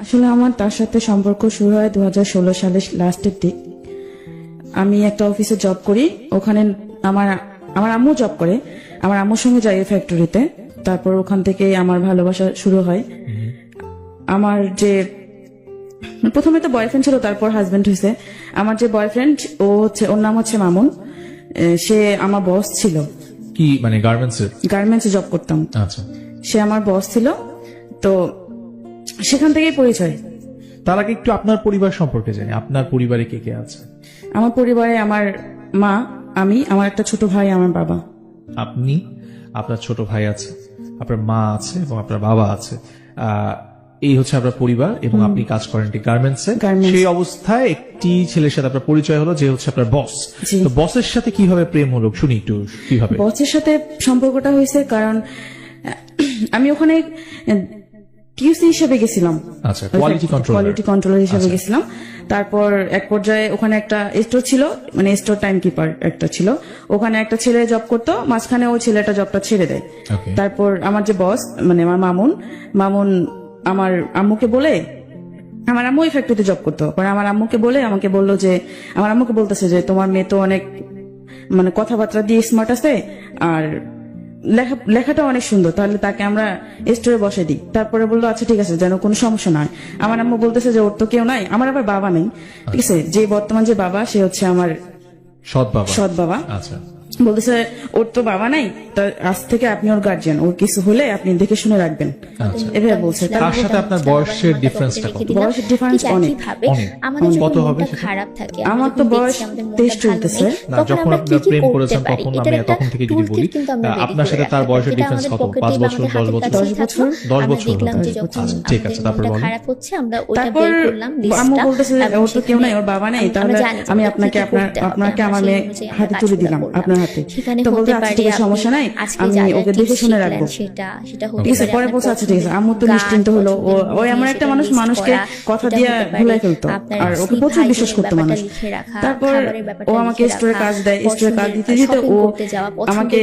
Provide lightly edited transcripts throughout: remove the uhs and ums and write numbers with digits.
আসলে আমার তার সাথে সম্পর্ক শুরু হয় 2016 সালের লাস্টের দিক। আমি একটা অফিসে জব করি, ওখানে আমার আমার আম্মু জব করে, আমার আম্মুর সঙ্গে যাই ফ্যাক্টরিতে। তারপর ওখান থেকে আমার ভালোবাসা শুরু হয়। আমার যে প্রথমে তো বয়ফ্রেন্ড ছিল, তারপর হাজবেন্ড হয়েছে। আমার যে বয়ফ্রেন্ড ও হচ্ছে, ওর নাম হচ্ছে মামুন। সে আমার বস ছিল। কি মানে গার্মেন্টসে জব করতাম। আচ্ছা, সে আমার বস ছিল, তো সেখান থেকেই পরিচয়। তার আগে একটু আপনার পরিবার সম্পর্কে জানি। আপনার পরিবারে কে কে আছে? আমার পরিবারে আমার মা, আমি, আমার একটা ছোট ভাই, আমার বাবা। আপনি, আপনার ছোট ভাই আছে, আপনার মা আছে এবং আপনার বাবা আছে। এই হচ্ছে আপনার পরিবার এবং আপনি কাজ করেন গার্মেন্টসে। সেই অবস্থায় একটি ছেলের সাথে আপনার পরিচয় হলো, যে হচ্ছে আপনার বস। তো বসের সাথে কিভাবে প্রেম হলো শুনি একটু। কিভাবে বসের সাথে সম্পর্কটা হয়েছে? কারণ আমি ওখানে টিউসি হিসেবে গেছিলাম। আচ্ছা, কোয়ালিটি কন্ট্রোলার হিসেবে গেছিলাম। তারপর এক পর্যায়ে ওখানে একটা স্টোর ছিল, মানে স্টোর টাইম কিপার একটা ছিল। ওখানে একটা ছেলে জব করতো, মাঝখানে ওই ছেলেটা জবটা ছেড়ে দেয়। তারপর আমার যে বস, মানে আমার মামুন আমার আম্মুকে বলে, আমার আম্মু ওই ফ্যাক্টরিতে জব করতো, পরে আমার আম্মুকে বলে আমাকে বললো যে, আমার আম্মুকে বলতেছে যে তোমার মেয়ে তো অনেক মানে কথাবার্তা দিয়ে স্মার্ট আছে, আর লেখাটা অনেক সুন্দর, তাহলে তাকে আমরা স্টোরে বসে দিই। তারপরে বললো আচ্ছা ঠিক আছে, যেন কোনো সমস্যা নয়। আমার আম্মু বলতেছে যে ওর তো কেউ নাই, আমার আবার বাবা নেই, ঠিক আছে। যে বর্তমান যে বাবা, সে হচ্ছে আমার সৎ বাবা। আচ্ছা, বলতেছে ওর তো বাবা নাই, তা আজ থেকে আপনি ওর গার্জিয়ান, ওর কিছু হলে আপনি দেখে শুনে রাখবেন, এভাবে বলছে। তার সাথে আপনার বয়সের ডিফারেন্সটা কত? বয়সের ডিফারেন্স অনেক। কত হবে? খারাপ থাকে, আমার তো বয়স 23 চলতেছে। না, যখন আপনি প্রেম করেছেন তখন আমি তখন থেকে যদি বলি, আপনার সাথে তার বয়সের ডিফারেন্স কত? 5 বছর, 10 বছর? 10 বছর। ঠিক আছে, তারপর বলেন। খারাপ হচ্ছে, আমরা ওটা তারপর বের করলাম আম্মু লিস্টটা। বলতেছে ওর তো কেউ নাই, ওর বাবা নেই, তাহলে আমি আপনাকে আমার মেয়ে হাতে তুলে দিলাম, আপনার হাতে। তো বলতে আচ্ছা ঠিক আছে, সমস্যা নাই, আমি ওকে দেখে শুনে রাখবো। সেটা ঠিক আছে, পরে বলছে আচ্ছা ঠিক আছে। আম্মু তো নিশ্চিন্ত হলো। ও এমন একটা মানুষকে কথা দিয়ে ভুলাই ফেলতো, আর ওকে প্রচুর বিশ্বাস করতো মানুষ। তারপর ও আমাকে স্টোরে কাজ দেয়, স্টোরে কাজ দিতে দিতে ও আমাকে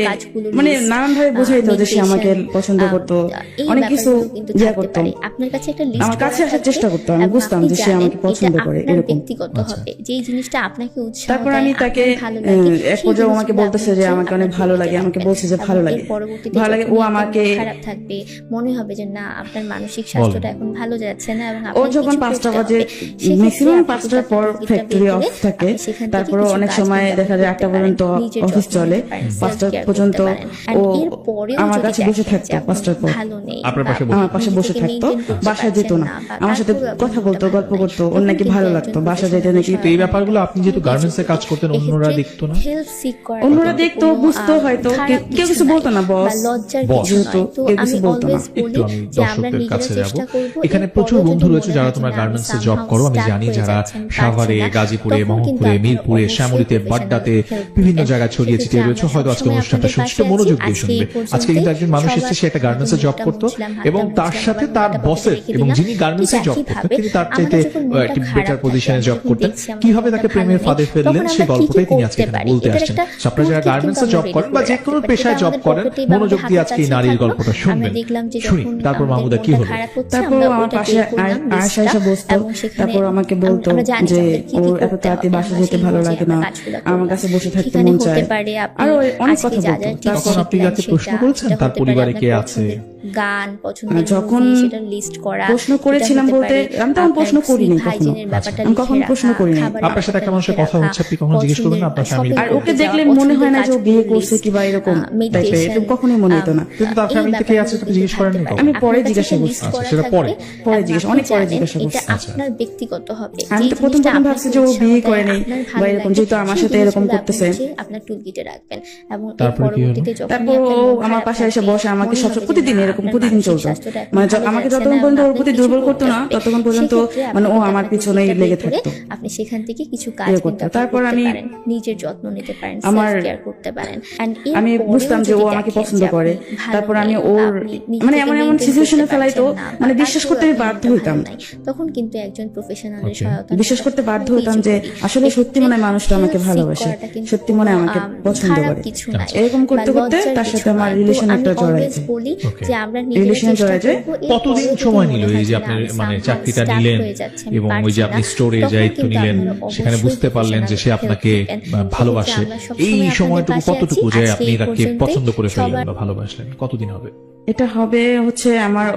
মানে নানান ভাবে বোঝাইতো যে সে আমাকে পছন্দ করতো, অনেক কিছু ইয়া করতো, আপনার কাছে একটা লিস্ট আমার কাছে আসার চেষ্টা করতো। আমি বুঝতাম যে সে আমাকে পছন্দ করে, এরকম ব্যক্তিগত হবে যে জিনিসটা আপনাকে উৎসাহ তারপর দেয়, আমি তাকে আপনার ভালো লাগে, এক পর্যায়ে আমাকে বলতেছে যে আমাকে অনেক ভালো লাগে, আমাকে বলছে যে ভালো লাগে। ও আমাকে খারাপ থাকবে, মনে হবে যে না আপনার মানসিক স্বাস্থ্যটা এখন ভালো যাচ্ছে না, এবং ও যখন 5টা বাজে, ম্যাক্সিমাম 5টার পর ফ্যাক্টরি অফ থাকে, তারপর অনেক সময় দেখা যায় 8টা পর্যন্ত অফিস চলে, 5টা পর্যন্ত ও আমার কাছে বসে থাকতো। 5টার পর আমার পাশে বসে থাকতো, বাসায় যেত না, আমার সাথে কথা বলতো, গল্প করতো, ওর নাকি ভালো লাগতো, বাসা যেতে নাকি। তো এই ব্যাপারগুলো আপনি যেহেতু গার্মেন্টস এ কাজ করতেন, অন্যরা দেখতো না? অন্যরা দেখতো, বুঝতো, হয়তো কেউ কিছু বলতো না। বস যেহেতু কেউ কিছু বলতো না। একটু আমি দর্শকদের কাছে যাব। এখানে প্রচুর বন্ধু রয়েছে যারা তোমার গার্মেন্টস এ জব করো, আমি জানি, যারা সাভারে, গাজীপুরে, মোহাম্মদপুরে, মিরপুরে, শ্যামলীতে, বাড্ডাতে, বিভিন্ন জায়গায় ছড়িয়ে ছিটিয়ে রয়েছে। হয়তো আজকে অনুষ্ঠানটা শুনছে, মনোযোগ দিয়ে শুনবে। আজকে কিন্তু একজন মানুষ এসেছে, সে একটা গার্মেন্টস এ জব করতো এবং তার সাথে তার বসের, এবং যিনি গার্মেন্টস এ জব করতেন তিনি তার চাইতে একটি বেটার পজিশনে জব করতেন। কিভাবে তাকে প্রেমের ফাঁদে ফেললেন সেই গল্পটাই তিনি আজকে এখানে বলতে আসছেন। আপনারা যারা গার্মেন্টস এ জব করেন বা যে কোনো পেশায় জব করেন, মনোযোগ দিয়ে আজকে এই নারীর গল্পটা শুনবেন। শুনি তারপর মাহমুদা কি হলো। তারপর আমার পাশে আয়শা এসে বসতো, তারপর আমাকে বলতো যে ওর এত তাড়াতাড়ি বাসা যেতে ভালো লাগে না, আমার কাছে বসে থাকতে মন চায়, আর অনেক কথা বলতো। তখন আপনি যাকে প্রশ্ন করেছেন তার পরিবারে কে আছে? গান পছন্দ, যখন সেটা লিস্ট করা, প্রশ্ন করেছিলাম বলতে আমি তখন প্রশ্ন করিনি, আমি কখনো প্রশ্ন করিনি। আপনার সাথে একটা মানুষের কথা হচ্ছে, আপনি কখনো জিজ্ঞেস করবেন না আপনার ফ্যামিলি? আর ওকে দেখলে মনে হয় না যে ও বিয়ে করছে কিংবা এরকম টাইপের, এরকম কখনোই মনে হতো না। কিন্তু তার ফ্যামিলিতে কে আছে আপনি জিজ্ঞেস করেননি? আমি পরে জিজ্ঞাসা করছি। সেটা পরে জিজ্ঞাসা, অনেক পরে জিজ্ঞাসা করছি। আপনার ব্যক্তিগত হবে। আমি তো প্রথম ভাবছি যে ও বিয়ে করেনি বা এরকম, যেহেতু আমার সাথে এরকম করতেছে। আপনার টুলকিটে রাখবেন এবং তারপর তারপর ও আমার পাশে এসে বসে, আমাকে সবসময় প্রতিদিন এরকম প্রতিদিন চলতো। মানে আমাকে যতক্ষণ পর্যন্ত ওর প্রতি দুর্বল করতো না, ততক্ষণ পর্যন্ত মানে ও আমার পিছনেই লেগে থাকতো। আপনি সেখান থেকে কিছু কাজ করতে, তারপর আমি নিজের যত্ন নিতে পারেন, আমার শেয়ার করতে পারেন। আমি বুঝতাম যে ও আমাকে পছন্দ করে, তারপর আমি ওর মানে এমন এমন সিচুয়েশনে ফেলাইতো, মানে বিশ্বাস করতে আমি বাধ্য হইতাম, তখন কিন্তু একজন প্রফেশনালের সহায়তা বিশ্বাস করতে বাধ্য হইতাম যে আসলে সত্যি মনে হয় মানুষটা আমাকে ভালোবাসে, সত্যি মনে হয় আমাকে পছন্দ করে। এরকম করতে করতে তার সাথে আমার রিলেশন একটা জড়ায় যায়। বলি যে আমরা রিলেশনে জড়ায় যায়। কতদিন সময় নিল এই যে আপনি মানে চাকরিটা নিলেন এবং ওই যে আপনি স্টোরে দায়িত্ব নিলেন, সেখানে বুঝতে পারলেন যে সে আপনাকে ভালোবাসে, এই সময়টুকু কতটুকু যে আপনি তাকে পছন্দ করে ফেললেন বা ভালোবাসলেন, কতদিন হবে? এটা হবে হচ্ছে আমার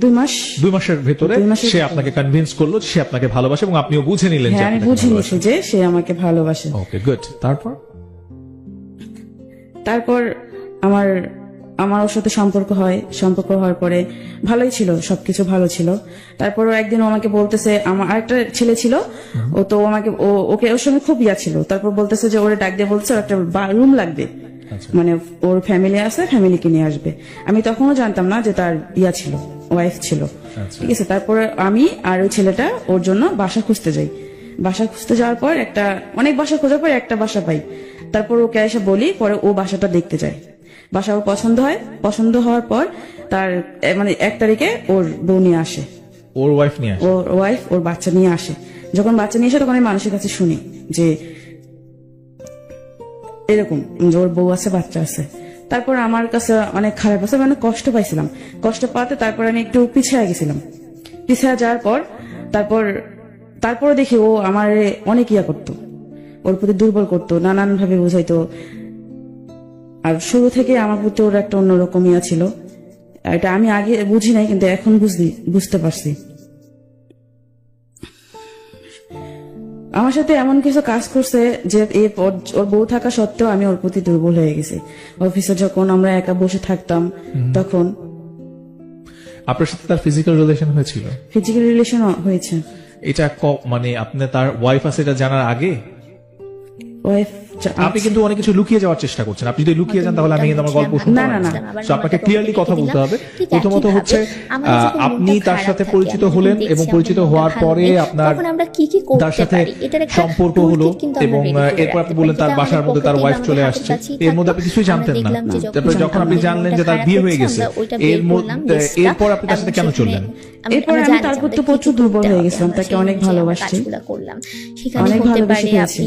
2 মাস। 2 মাসের ভেতরে সে আপনাকে কনভিন্স করলো সে আপনাকে ভালোবাসে এবং আপনিও বুঝে নিলেন যে হ্যাঁ, আমি আপনাকে বুঝে ভালোবাসে। নিয়েছি যে সে আমাকে ভালোবাসে। ওকে, গুড। তারপর আমার ওর সাথে সম্পর্ক হওয়ার পরে ভালোই ছিল, সবকিছু ভালো ছিল। তারপরও একদিন ও আমাকে বলতেছে, আমার আরেকটা ছেলে ছিল, ও তো আমাকে ওকে ওর সঙ্গে খুব ইয়া ছিল, তারপর বলতেছে যে ওরে ডাক দিয়ে বলছে একটা রুম লাগবে, মানে ওর ফ্যামিলি আছে, ফ্যামিলিকে নিয়ে আসবে। আমি তখনও জানতাম না যে তার ইয়া ছিল, ওয়াইফ ছিল, ঠিক আছে। তারপরে আমি আর ওই ছেলেটা ওর জন্য বাসা খুঁজতে যাই। বাসা খুঁজতে যাওয়ার পর অনেক বাসা খোঁজার পর একটা বাসা পাই। তারপর ওকে এসে বলি, পরে ও বাসাটা দেখতে যায়। বাসা ওর পছন্দ হওয়ার পর তার মানে 1 তারিখে ওর বউ নিয়ে আসে, ওর ওয়াইফ নিয়ে আসে, ওর ওয়াইফ ওর বাচ্চা নিয়ে আসে। যখন বাচ্চা নিয়ে আসে তখন আমি মানুষের কাছে শুনি যে এরকম যে ওর বউ আছে, বাচ্চা আছে। তারপর আমার কাছে অনেক খারাপ আছে, মানে কষ্ট পাইছিলাম। কষ্ট পাতে তারপর আমি একটু পিছিয়ে গেছিলাম। পিছিয়ে যাওয়ার পর তারপরে দেখি ও আমার অনেক ইয়া করতো, ওর প্রতি দুর্বল করতো, নানান ভাবে বুঝাইতো। আর শুরু থেকে আমার প্রতি ওর একটা অন্যরকম ইয়া ছিল। এটা আমি আগে বুঝি নাই, কিন্তু এখন বুঝতে পারছি। আমার সাথে এমন কিছু কাজ করছে যে ওর বউ থাকা সত্ত্বেও আমি ওর প্রতি দুর্বল হয়ে গেছি। অফিসে যখন আমরা একা বসে থাকতাম তখন। আপনার সাথে তার ফিজিক্যাল রিলেশন হয়েছিল? ফিজিক্যাল রিলেশন হয়েছে। এটা মানে আপনি তার ওয়াইফ আছে এটা জানার আগে? ওয়াইফ আপনি কিন্তু অনেক কিছু লুকিয়ে যাওয়ার চেষ্টা করছেন। আপনি যদি লুকিয়ে যান তাহলে আমি কিন্তু আমার গল্প শুনতে পারবো না। তো আপনাকে ক্লিয়ারলি কথা বলতে হবে। প্রথমত হচ্ছে আপনি তার সাথে পরিচিত হলেন এবং পরিচিত হওয়ার পরে আপনার তার সাথে সম্পর্ক হলো এবং এরপর আপনি বললেন তার বাসার মধ্যে তার ওয়াইফ চলে আসছে। এর মধ্যে আপনি কিছুই জানতেন না। তারপরে যখন আপনি জানলেন যে তার বিয়ে হয়ে গেছে, এরপর আপনি তার সাথে কেন চললেন? এরপর আমি তার প্রতি প্রচুর দুর্বল হয়ে গেছিলাম, তাকে অনেক ভালোবাসছি, অনেক ভালোবেসে গেছি।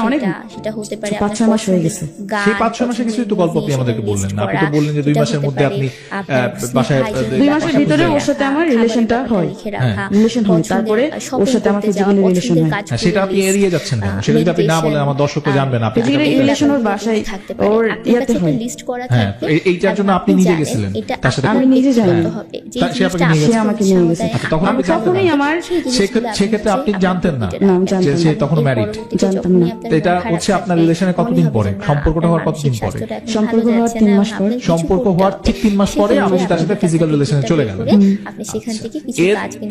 অনেক 5-6 মাস হয়ে গেছে। সেই 5-6 মাসে কিছু একটু গল্প আপনি আমাদেরকে বললেন না। আপনি তো বললেন যে 2 মাসের মধ্যে আপনি বাসায় 2 মাসের ভিতরে ওর সাথে আমার রিলেশনটা হয়, তারপরে ওর সাথে আমার ফিজিক্যাল রিলেশন হয়। সেটা আপনি এড়িয়ে যাচ্ছেন কেন? সেটা যদি আপনি না বলেন আমার দর্শককে জানবেন আপনি ফিজিক্যাল রিলেশন ওর বাসায় ওর ইয়াতে হয়। হ্যাঁ, এইটার জন্য আপনি নিজে গেছিলেন তার সাথে? আমি নিজে যাইনি, সে আমাকে নিয়ে গেছে। তখন আপনি তখনই আমার সেক্ষেত্রে আপনি জানতেন না যে সে তখন ম্যারিড? জানতাম না। এটা হচ্ছে আপনার রিলেশনের কতদিন পরে, সম্পর্কটা হওয়ার কতদিন পরে? সম্পর্ক হওয়ার 3 মাস পরে। সম্পর্ক হওয়ার ঠিক 3 মাস পরে আপনি তার সাথে ফিজিক্যাল রিলেশনে চলে গেলেন।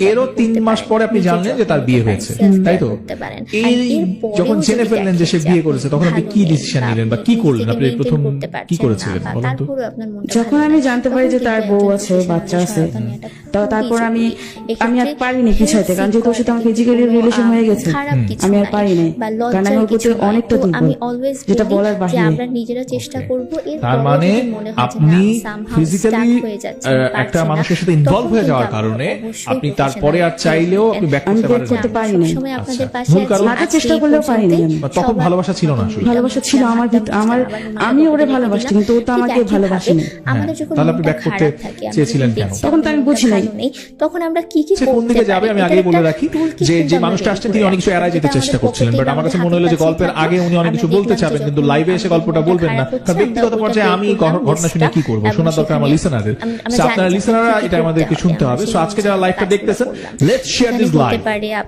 এরও 3 মাস পরে আপনি জানলেন যে তার বিয়ে হয়েছে, তাই তো? এই যখন জেনে ফেললেন যে সে বিয়ে করেছে তখন আপনি কি ডিসিশন নিলেন বা কি করলেন? আপনি প্রথম কি করেছিলেন বলুন তো? যখন আমি জানতে পারি যে তার বউ আছে, বাচ্চা আছে, তারপর আমি আর পারিনি পিছাইতে, কারণ যেহেতু ওর সাথে আমার ফিজিক্যাল রিলেশন হয়ে গেছে, আমি আর পারিনি, কারণ আমি ওর প্রতি অনেকটা দুর্বল, যেটা বলার বাহিরে। তার মানে আপনি ফিজিক্যালি একটা মানুষের সাথে ইনভলভ হয়ে যাওয়ার কারণে আপনি তারপরে আর চাইলেও আপনি ব্যাক করতে পারিনি। ভুল কারণ লাগার চেষ্টা করলেও পারিনি। তখন ভালোবাসা ছিল না, আসলে ভালোবাসা ছিল আমার আমি ওরে ভালোবাসি, কিন্তু ও তো আমাকে ভালোবাসেনি। তাহলে আপনি ব্যাক করতে চেয়েছিলেন কেন? তখন তো আমি বুঝি নাই তখন আমরা কি সে কোন দিকে যাবে। আমি আগেই বলে রাখি যে মানুষটা আসছেন তিনি অনেক কিছু এড়ায় যেতে চেষ্টা করছিলেন, বাট আমার কাছে মনে হলো যে গল্পের আগে উনি অনেক কিছু বলতে চাবেন কিন্তু লাইভে এসে গল্পটা বলবেন না, কারণ ব্যক্তিগত পর্যায়ে আমি ঘটনা শুনে কি করবো, শোনার দরকার আমার লিসেনারদের। আপনারা লিসেনাররা এটা আমাদেরকে শুনতে হবে। সো আজকে যারা লাইভটা দেখতেছেন, let's share this live,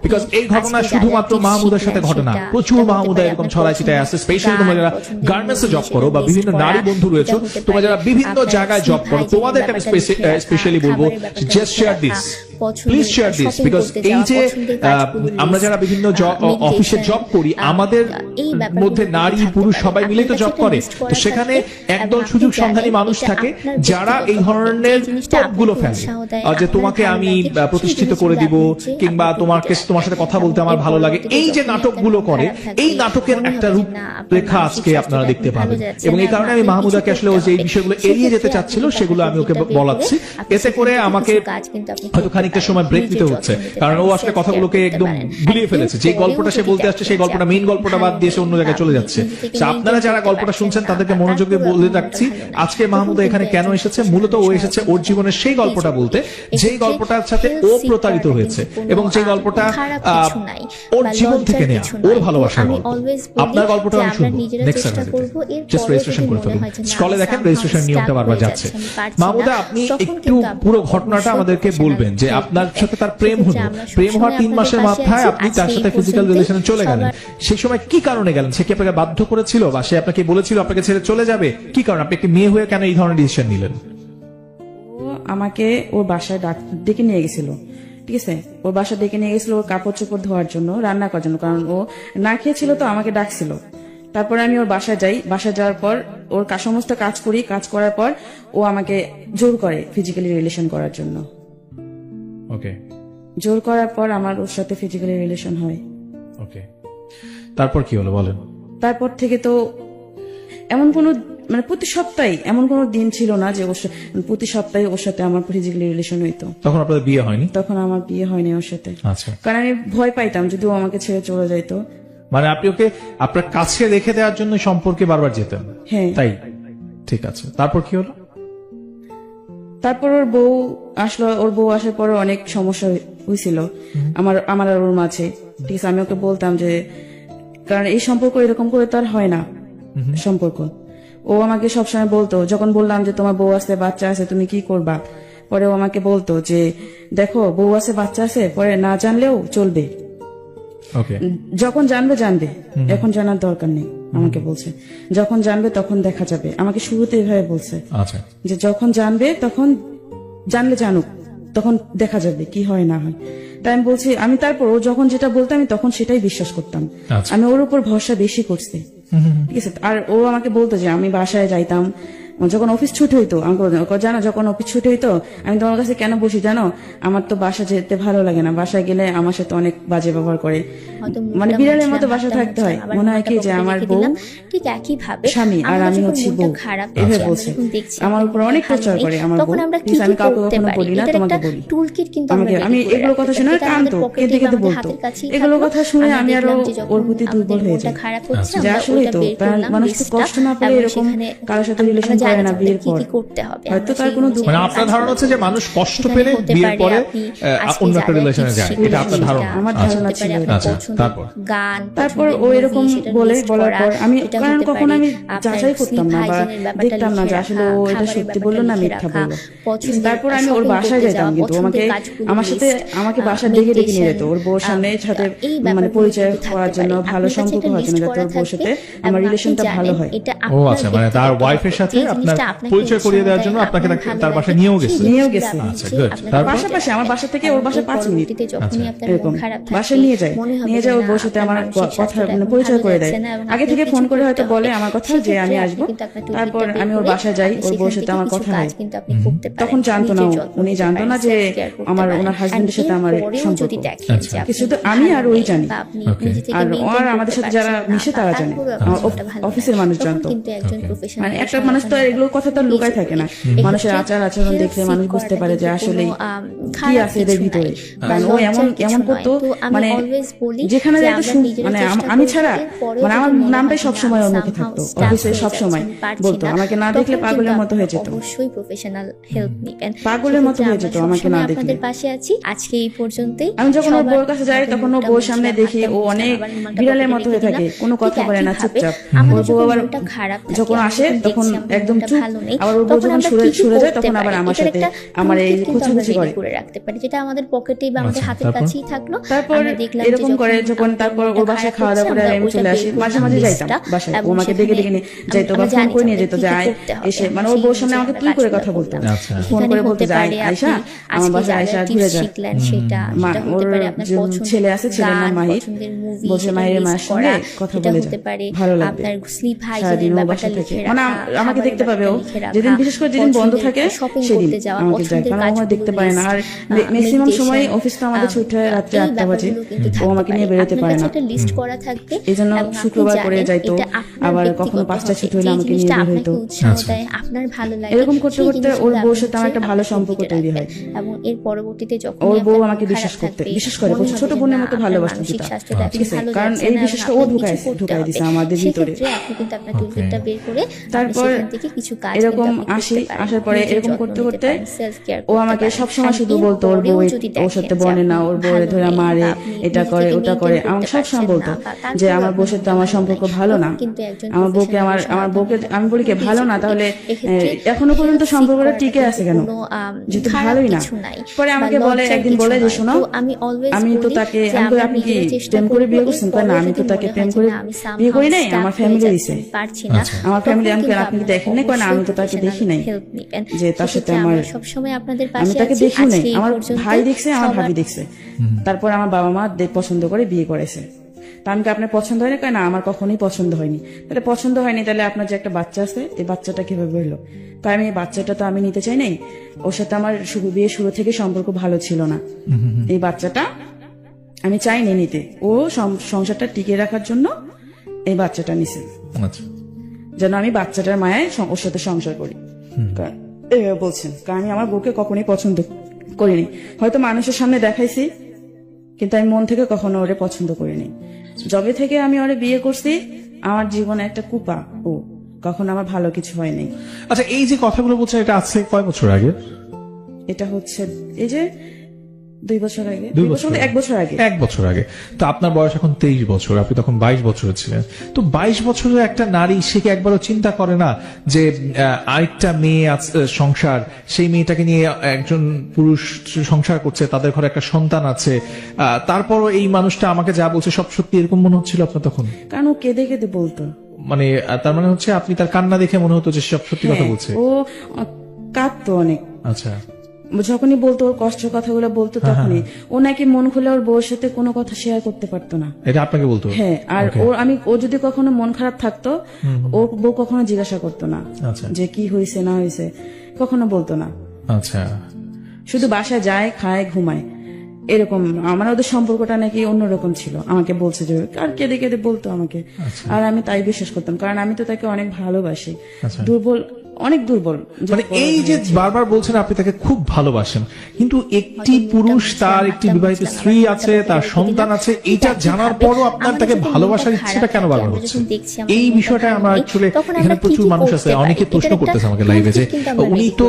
because এই ঘটনা শুধুমাত্র মাহমুদার সাথে ঘটনা, প্রচুর মাহমুদা এরকম ছড়ায় ছিটায় আছে। স্পেশালি তোমরা যারা গার্মেন্টসে জব করো বা বিভিন্ন নারী বন্ধু রয়েছে, তোমরা যারা বিভিন্ন জায়গায় জব করো, তোমাদেরকে আমি স্পেশালি বলবো just share this. Please share this, because এই যে আমরা যারা বিভিন্ন অফিসে জব করি, আমাদের মধ্যে নারী পুরুষ সবাই মিলে তো জব করে, তো সেখানে একদল সুযোগ সন্ধানী মানুষ থাকে যারা এই ধরনের টপগুলো ফেলে, যে তোমাকে আমি প্রতিষ্ঠিত করে দিব, কিংবা তোমার সাথে কথা বলতে আমার ভালো লাগে, এই যে নাটকগুলো করে, এই নাটকের একটা রূপরেখা আজকে আপনারা দেখতে পাবেন। এবং এই কারণে আমি মাহমুদাকে আসলে ও যে এই বিষয়গুলো এড়িয়ে যেতে চাচ্ছিল সেগুলো আমি ওকে বলাচ্ছি, এতে করে আমাকে হয়তো খানিকটা সময় ব্রেক দিতে হচ্ছে, কারণ ও আসলে কথাগুলোকে একদম গুলিয়ে ফেলেছে। যে গল্পটা সে বলতে আসছে সেই গল্পটা, মেইন গল্পটা বাদ দিয়ে সে অন্য জায়গায় চলে যাচ্ছে। আপনারা যারা গল্পটা শুনছেন তাদেরকে মনোযোগে বলে রাখছি, আজকে মাহমুদা এখানে কেন এসেছে, মূলত ও এসেছে ওর জীবনের সেই গল্পটা বলতে, যেই গল্পটার সাথে ও প্রতারিত হয়েছে এবং যে গল্পটা ওর জীবন থেকে নেওয়া, ওর ভালোবাসার গল্প। আপনার গল্পটা আমি শুনবো নেক্সট সানডেতে। জাস্ট রেজিস্ট্রেশন করে ফেলুন, স্ক্রলে দেখেন রেজিস্ট্রেশন নিয়মটা বারবার যাচ্ছে। মাহমুদা, আপনি একটু পুরো ঘটনাটা আমাদেরকে বলবেন, যে আপনার সাথে তার প্রেম হলো, প্রেম হওয়ার 3 মাসের মাথায় আপনি তার সাথে ফিজিক্যাল রিলেশনে চলে গেলেন। সেই সময় কি কারণে গেলেন? সে কি আপনাকে বাধ্য করেছিল, বা সে আপনাকে বলেছিল আপনাকে ছেড়ে চলে যাবে? কি কারণ, আপনি একটি মেয়ে হয়ে কেন এই ধরনের ডিসিশন নিলেন? ও আমাকে ওর বাসায় ডেকে নিয়ে গেছিল, ঠিক আছে? ওর বাসা ডেকে নিয়ে গেছিল ওর কাপড় চোপড় ধোয়ার জন্য, রান্না করার জন্য, কারণ ও না খেয়েছিল, তো আমাকে ডাকছিল। তারপরে আমি ওর বাসায় যাই, বাসায় যাওয়ার পর ওর সমস্ত কাজ করি, কাজ করার পর ও আমাকে জোর করে ফিজিক্যালি রিলেশন করার জন্য। ওকে, জোর করার পর আমার ওর সাথে ফিজিক্যালি রিলেশন হয়। ওকে, তারপর কি হলো বলেন? তারপর থেকে তো এমন কোনো মানে প্রতি সপ্তাহে এমন কোনো দিন ছিল না যে প্রতি সপ্তাহে ওর সাথে আমার ফিজিক্যালি রিলেশন হইতো। তখন আপনাদের বিয়ে হয়নি? তখন আমার বিয়ে হয়নি ওর সাথে। আচ্ছা, কারণ আমি ভয় পাইতাম যদি ও আমাকে ছেড়ে চলে যাইতো। মানে আপনি ওকে আপনার কাছে রেখে দেওয়ার জন্য সম্পর্কে বারবার যেতেন? হ্যাঁ। তাই, ঠিক আছে, তারপর কি হলো? তারপর ওর বউ আসলো, ওর বউ আসার পরে অনেক সমস্যা হয়েছিল আমার আর ওর মাঝে, ঠিক আছে? আমি ওকে বলতাম যে, কারণ এই সম্পর্ক এরকম করে তো আর হয় না সম্পর্ক। ও আমাকে সবসময় বলতো, যখন বললাম যে তোমার বউ আছে, বাচ্চা আছে, তুমি কি করবা, পরে ও আমাকে বলতো যে দেখো বউ আছে, বাচ্চা আছে, পরে না জানলেও চলবে, যখন জানবে জানবে, এখন জানার দরকার নেই। আমাকে বলছে যখন জানবে তখন দেখা যাবে। আমাকে শুরুতে এভাবে বলছে যে যখন জানবে তখন, জানলে জানুক, তখন দেখা যাবে কি হয় না হয়। তাই আমি বলছি, আমি তারপর ও যখন যেটা বলতো আমি তখন সেটাই বিশ্বাস করতাম। আমি ওর উপর ভরসা বেশি করছি, ঠিক আছে? আর ও আমাকে বলতো যে আমি বাসায় যাইতাম যখন অফিস ছুটি হইতো, আমাকে জানো যখন অফিস ছুটি হইতো আমি তোমার কাছে কেন বসি জানো, আমার তো বাসা যেতে ভালো লাগে না, বাসায় গেলে আমার সাথে অনেক বাজে ব্যবহার করে, মানে বিড়ালের মতো বাসা থাকতে হয়, মনে হয় কি যে আমার বউ ঠিক একই ভাবে স্বামী আর আমি হচ্ছি বউ, এভাবে বলছে। আমার উপর অনেক টর্চার করে আমার বউ। আমি কাউকে কখনো বলি না, তোমাকে বলি। আমি এগুলো কথা শুনে কাঁদতো, কেঁদে কেঁদে বলতো। এগুলো কথা শুনে আমি আরো ওর প্রতি দুর্বল হয়ে যাই, যে আসলেই তো মানুষ তো কষ্ট না পেলে এরকম কারোর সাথে রিলেশন করে না বিয়ের পর, হয়তো তার কোনো দুঃখ। মানে আপনার ধারণা হচ্ছে যে মানুষ কষ্ট পেলে বিয়ের পরে অন্য একটা রিলেশনে যায়, এটা আপনার ধারণা? আমার ধারণা ছিল। আচ্ছা, তারপর ও এরকম বলার পর আমি, কারণ কখন আমি যাচাই করতাম না বা দেখতাম না যে আসলে ও এটা সত্যি বললো না মিথ্যা বললো। তারপর আমি ওর বাসায় যেতাম, কিন্তু আমাকে বাসায় ডেকে ডেকে নিয়ে যেত ওর বউর সামনে, সাথে মানে পরিচয় হওয়ার জন্য, ভালো সম্পর্ক হওয়ার জন্য, যাতে ওর বউর সাথে আমার রিলেশনটা ভালো হয়। ও আচ্ছা, মানে তার ওয়াইফের সাথে আপনার পরিচয় করিয়ে দেওয়ার জন্য আপনাকে তার বাসায় নিয়েও গেছে? আচ্ছা, গুড। তারপর পাশাপাশি আমার বাসা থেকে ওর বাসা 5 মিনিট এরকম, বাসায় নিয়ে যায় ওর বউর সাথে আমার কথা মানে পরিচয় করে দেয়। আগে থেকে ফোন করে হয়তো বলে আমার কথা যে আমি আসবো, তারপর আমি ওর বাসায় যাই, ওর বউর সাথে আমার কথা হয়। তখন জানতো না, উনি জানতো না যে ওনার হাজবেন্ডের সাথে আমার সম্পর্ক, কিছু তো আমি আর ওই জানি, আর ওর আমাদের সাথে যারা মিশে তারা জানে, অফিসের মানুষ জানতো। মানে একটা মানুষ তো এগুলো কথা তো লুকায় থাকে না, মানুষের আচার আচরণ দেখলে মানুষ বুঝতে পারে যে আসলে কি আছে এদের ভিতরে। কারণ ও এমন করতো, মানে যেখানে মানে আমি ছাড়া মানে আমার নামটাই সবসময় ওর মুখে থাকতো, অফিসে সবসময় বলতো, আমাকে না দেখলে পাগলের মতো হয়ে যেত, অবশ্যই প্রফেশনাল হেল্প নেবেন, পাগলের মতো হয়ে যেত আমাকে না দেখলে। আপনাদের পাশে আছি আজকে এই পর্যন্তই। আমি যখন ওর বউর কাছে যাই তখন ও বউর সামনে দেখি ও অনেক বিড়ালের মতো হয়ে থাকে, কোনো কথা বলে না, চুপচাপ। ওর বউ আবার যখন আসে তখন একদম একদম মনটা চুপ। ভালো নেই, আবার ওর বউ তখন যখন আমরা সরে কি কি সরে যায় করতে তখন আবার পারি? আমার এটার সাথে একটা আমার এই toolkit কিন্তু আমরা খোঁচাখুচি ready করে। করে রাখতে পারি, যেটা আমাদের পকেটেই বা আমাদের আচ্ছা, হাতের তারপর? কাছেই থাকলো। তারপর আমরা দেখলাম যে এরকম করে যখন আমাদের তারপর মনটা ওর বাসায় খারাপ খাওয়া দাওয়া হচ্ছে, করে আমরা আমি ওইটা চলে আসি, বের মাঝে করলাম মাঝে যাইতাম listটা, বাসায়, ও এবং আমাকে সেখানে ডেকে নিয়ে যাইতো বা আমরা ফোন জানি করে যে নিয়ে আমাদের যেত, কি কি যায় করতে হবে, এসে আমরা মানে ওর সেই বউর সামনে অনুযায়ী আমাকে আমরা তুই করে কাজগুলো কথা বলতো, করতাম। আচ্ছা। ফোন এখানে করে বলতো হতে যাই পারে আয়শা আপনি আমার আজকে বাসায় যা আয়শা যা ঘুরে tips যা। শিখলেন সেটা ওর হতে পারে আপনার যে পছন্দের ছেলে আছে, ছেলের নাম গান, মাহির, পছন্দের মুভি, বলছে সেটা মাহিরের list মায়ের সঙ্গে করা, কথা এটা বলে হতে যা, পারে ভালো লাগবে। আপনার স্লিপ সারাদিন হাইজিনের ও ব্যাপারটা বাসায় লিখে থাকে, মানে রাখা, আমাকে খাবারের দেখতে পাবে ও ব্যাপারটা লিখে রাখা, যেদিন, বিশেষ করে যেদিন বন্ধ থাকে শপিং সেদিন করতে যাওয়া, আমাকে যায়, পছন্দের কারণ ও আমার দেখতে কাজগুলো পারে না। আর ম্যাক্সিমাম সময় meditation, অফিস তো আমাদের ছুটি হয় রাত্রে এই 8টা বাজে, ব্যাপারগুলো কিন্তু ও থাকতে আমাকে নিয়ে পারে। বেরোতে আপনার পারে কাছে না, একটা লিস্ট করা থাকবে, এই জন্য এবং আপনি শুক্রবার করে জানেন যাইতো, এটা আপনার আবার ব্যক্তিগত কখনো 5টা হবে, ছুটি হলে যে আমাকে নিয়ে জিনিসটা বের আপনাকে হইতো। উৎসাহ আচ্ছা। দেয়, আপনার ভালো লাগে, এরকম করতে সেই করতে জিনিসগুলো ওর বউর আপনি সাথে আমার একটা হচ্ছে ভালো আপনার সম্পর্ক কম্পিউটারে তৈরি রাখবেন। হয়। এবং এর পরবর্তীতে যখন ওর বউ আপনার আমাকে মন বিশ্বাস খারাপ করতে, থাকবে, বিশেষ করে মনে হবে ছোট যে বোনের না, মতো আপনার ভালোবাসতো মানসিক পিতা, স্বাস্থ্যটা ঠিক এখন আছে, ভালো কারণ যাচ্ছে এই না, বিশ্বাসটা ও আপনাকে কিছু করতে ঢুকাই হবে। দিছে আমাদের ভিতরে। সেক্ষেত্রে আপনি কিন্তু আপনার Okay. টুলকিটটা বের করে তারপর আপনি সেখান থেকে কিছু কাজ এরকম কিন্তু আপনি আসি, করতে পারেন। আসার পরে নিজের এরকম যত্ন করতে নিতে করতে পারেন, self care ও করতে আমাকে পারেন। সবসময় আর শুধু বলতো ওর এরপরেও বউ যদি ওর সাথে দেখেন যে বনে না, আপনি ওর বউরে ভালো ধরে নেই, মারে, বা আপনি এটা করে নিজেকে ওটা maintain করে, করতে আমাকে সবসময় পারছেন বলতো না, বা তারপরেও যে আমার আপনার বউর সাথে মনটা আমার ভালো সম্পর্ক নাই, ভালো তখন না, কিন্তু একজন আমার বউকে professional আমার সহায়তা বউকে নেওয়াটা আমি বলি কি খুবই ভালো না, জরুরি। তাহলে এক্ষেত্রে এখনো পর্যন্ত health seek সম্পর্কটা করাটা টিকে আছে কেন, কিন্তু কোনো যেহেতু খারাপ ভালোই না। কিছু নাই, পরে বা আমাকে বলে, লজ্জার একদিন কিছু বলে যে নয়। শোনো তো আমি অলওয়েজ আমি তো বলি তাকে, যে আমি কই আমরা আপনি কি নিজেরা চেষ্টা প্রেম করে করব, বিয়ে করছেন, কয় না এরপরেও আমি তো যদি তাকে মনে প্রেম হয় যে করে না, আমি বিয়ে করি নাই, somehow আমার stuck ফ্যামিলি হয়ে দিছে। যাচ্ছি, পারছি না, আচ্ছা। আমার তখন family আমাকে কিন্তু আপনি কি আপনারা দেখেন নাই, কয় না আমি তো তাকে অবশ্যই দেখি নাই, হেল্প নেবেন। যে তার সাথে সেক্ষেত্রে আমার, আমরা সবসময় আপনাদের আমি পাশে তাকে আছি। দেখিও নাই, আজকে এই আমার পর্যন্ত ভাই দেখছে, আমার সবার ভাবি দেখছে, তারপর আমার বাবা মা পছন্দ করে বিয়ে করেছে। তা আমি কি আপনার পছন্দ হয়নি, কয় না আমার কখনোই পছন্দ হয়নি। তাহলে পছন্দ হয়নি, তাহলে আপনার যে একটা বাচ্চা আছে এই বাচ্চাটা কিভাবে হলো, তাই আমি এই বাচ্চাটা তো আমি নিতে চাই নাই, ওর সাথে আমার বিয়ে শুরু থেকে সম্পর্ক ভালো ছিল না, এই বাচ্চাটা আমি চাইনি নিতে, ও সংসারটা টিকিয়ে রাখার জন্য এই বাচ্চাটা নিছে, আচ্ছা। যেন আমি বাচ্চাটার মায়ায় ওর সাথে সংসার করি। এভাবে বলছেন, কারণ আমি আমার বউকে কখনোই পছন্দ করিনি, হয়তো মানুষের সামনে দেখাইছি, কিন্তু আমি মন থেকে কখনো ওরে পছন্দ করিনি। যবে থেকে আমি ওরে বিয়ে করছি, আমার জীবনে একটা কুপা, ও কখনো আমার ভালো কিছু হয়নি। আচ্ছা, এই যে কথাগুলো বলছেন এটা আছে কয় বছর আগে? এটা হচ্ছে এই যে 2 বছর আগে, 2 2 বছর বলতে 1 বছর আগে। 1 বছর আগে। তো আপনার বয়স এখন 23 বছর, আপনি তখন 22 বছরের ছিলেন। তো 22 বছরের একটা নারী, সে কি একবারও চিন্তা করে না যে আরেকটা মেয়ে সংসার, সেই মেয়েটাকে নিয়ে একজন পুরুষ সংসার করছে, তাদের ঘরে একটা সন্তান আছে, তারপরও এই মানুষটা আমাকে যা বলছে সব সত্যি, এরকম মনে হচ্ছিল আপনার তখন? কারণ ও কেঁদে কেঁদে বলতো, মানে তার মানে হচ্ছে আপনি তার কান্না দেখে মনে হতো যে সব সত্যি কথা হ্যাঁ, বলছে? ও কাঁদতো অনেক, আচ্ছা। যখনই বলতো ওর কষ্টের কথাগুলো বলতো, তখনই ও নাকি মন খুলে ওর বউর সাথে কোনো কথা শেয়ার করতে পারতো না। এটা আপনাকে বলতো? হ্যাঁ, আর ও যদি কখনো মন খারাপ থাকতো, ওর বউ কখনো জিজ্ঞাসা করতো না আচ্ছা। যে কি হয়েছে না হয়েছে, কখনো বলতো না। আচ্ছা। শুধু বাসায় যায়, খায়, ঘুমায়, এরকম। আমার ওদের সম্পর্কটা নাকি অন্যরকম ছিল, আমাকে বলছে যে, আর কেঁদে কেঁদে বলতো আমাকে, আর আমি তাই বিশ্বাস করতাম, কারণ আমি তো তাকে অনেক ভালোবাসি। আচ্ছা। দুর্বল, অনেক দুর্বল। মানে এই যে বারবার বলছেন আপনি তাকে খুব ভালোবাসেন, কিন্তু একটি পুরুষ, তার একটি বিবাহিত স্ত্রী আছে, তার সন্তান আছে, এটা জানার পরও আপনার তাকে ভালোবাসার ইচ্ছেটা কেন বারবার হচ্ছে? এই বিষয়টা আমরা অ্যাকচুয়ালি, এখানে প্রচুর মানুষ আছে, অনেকে প্রশ্ন করতেছে আমাকে লাইভে যে উনি তো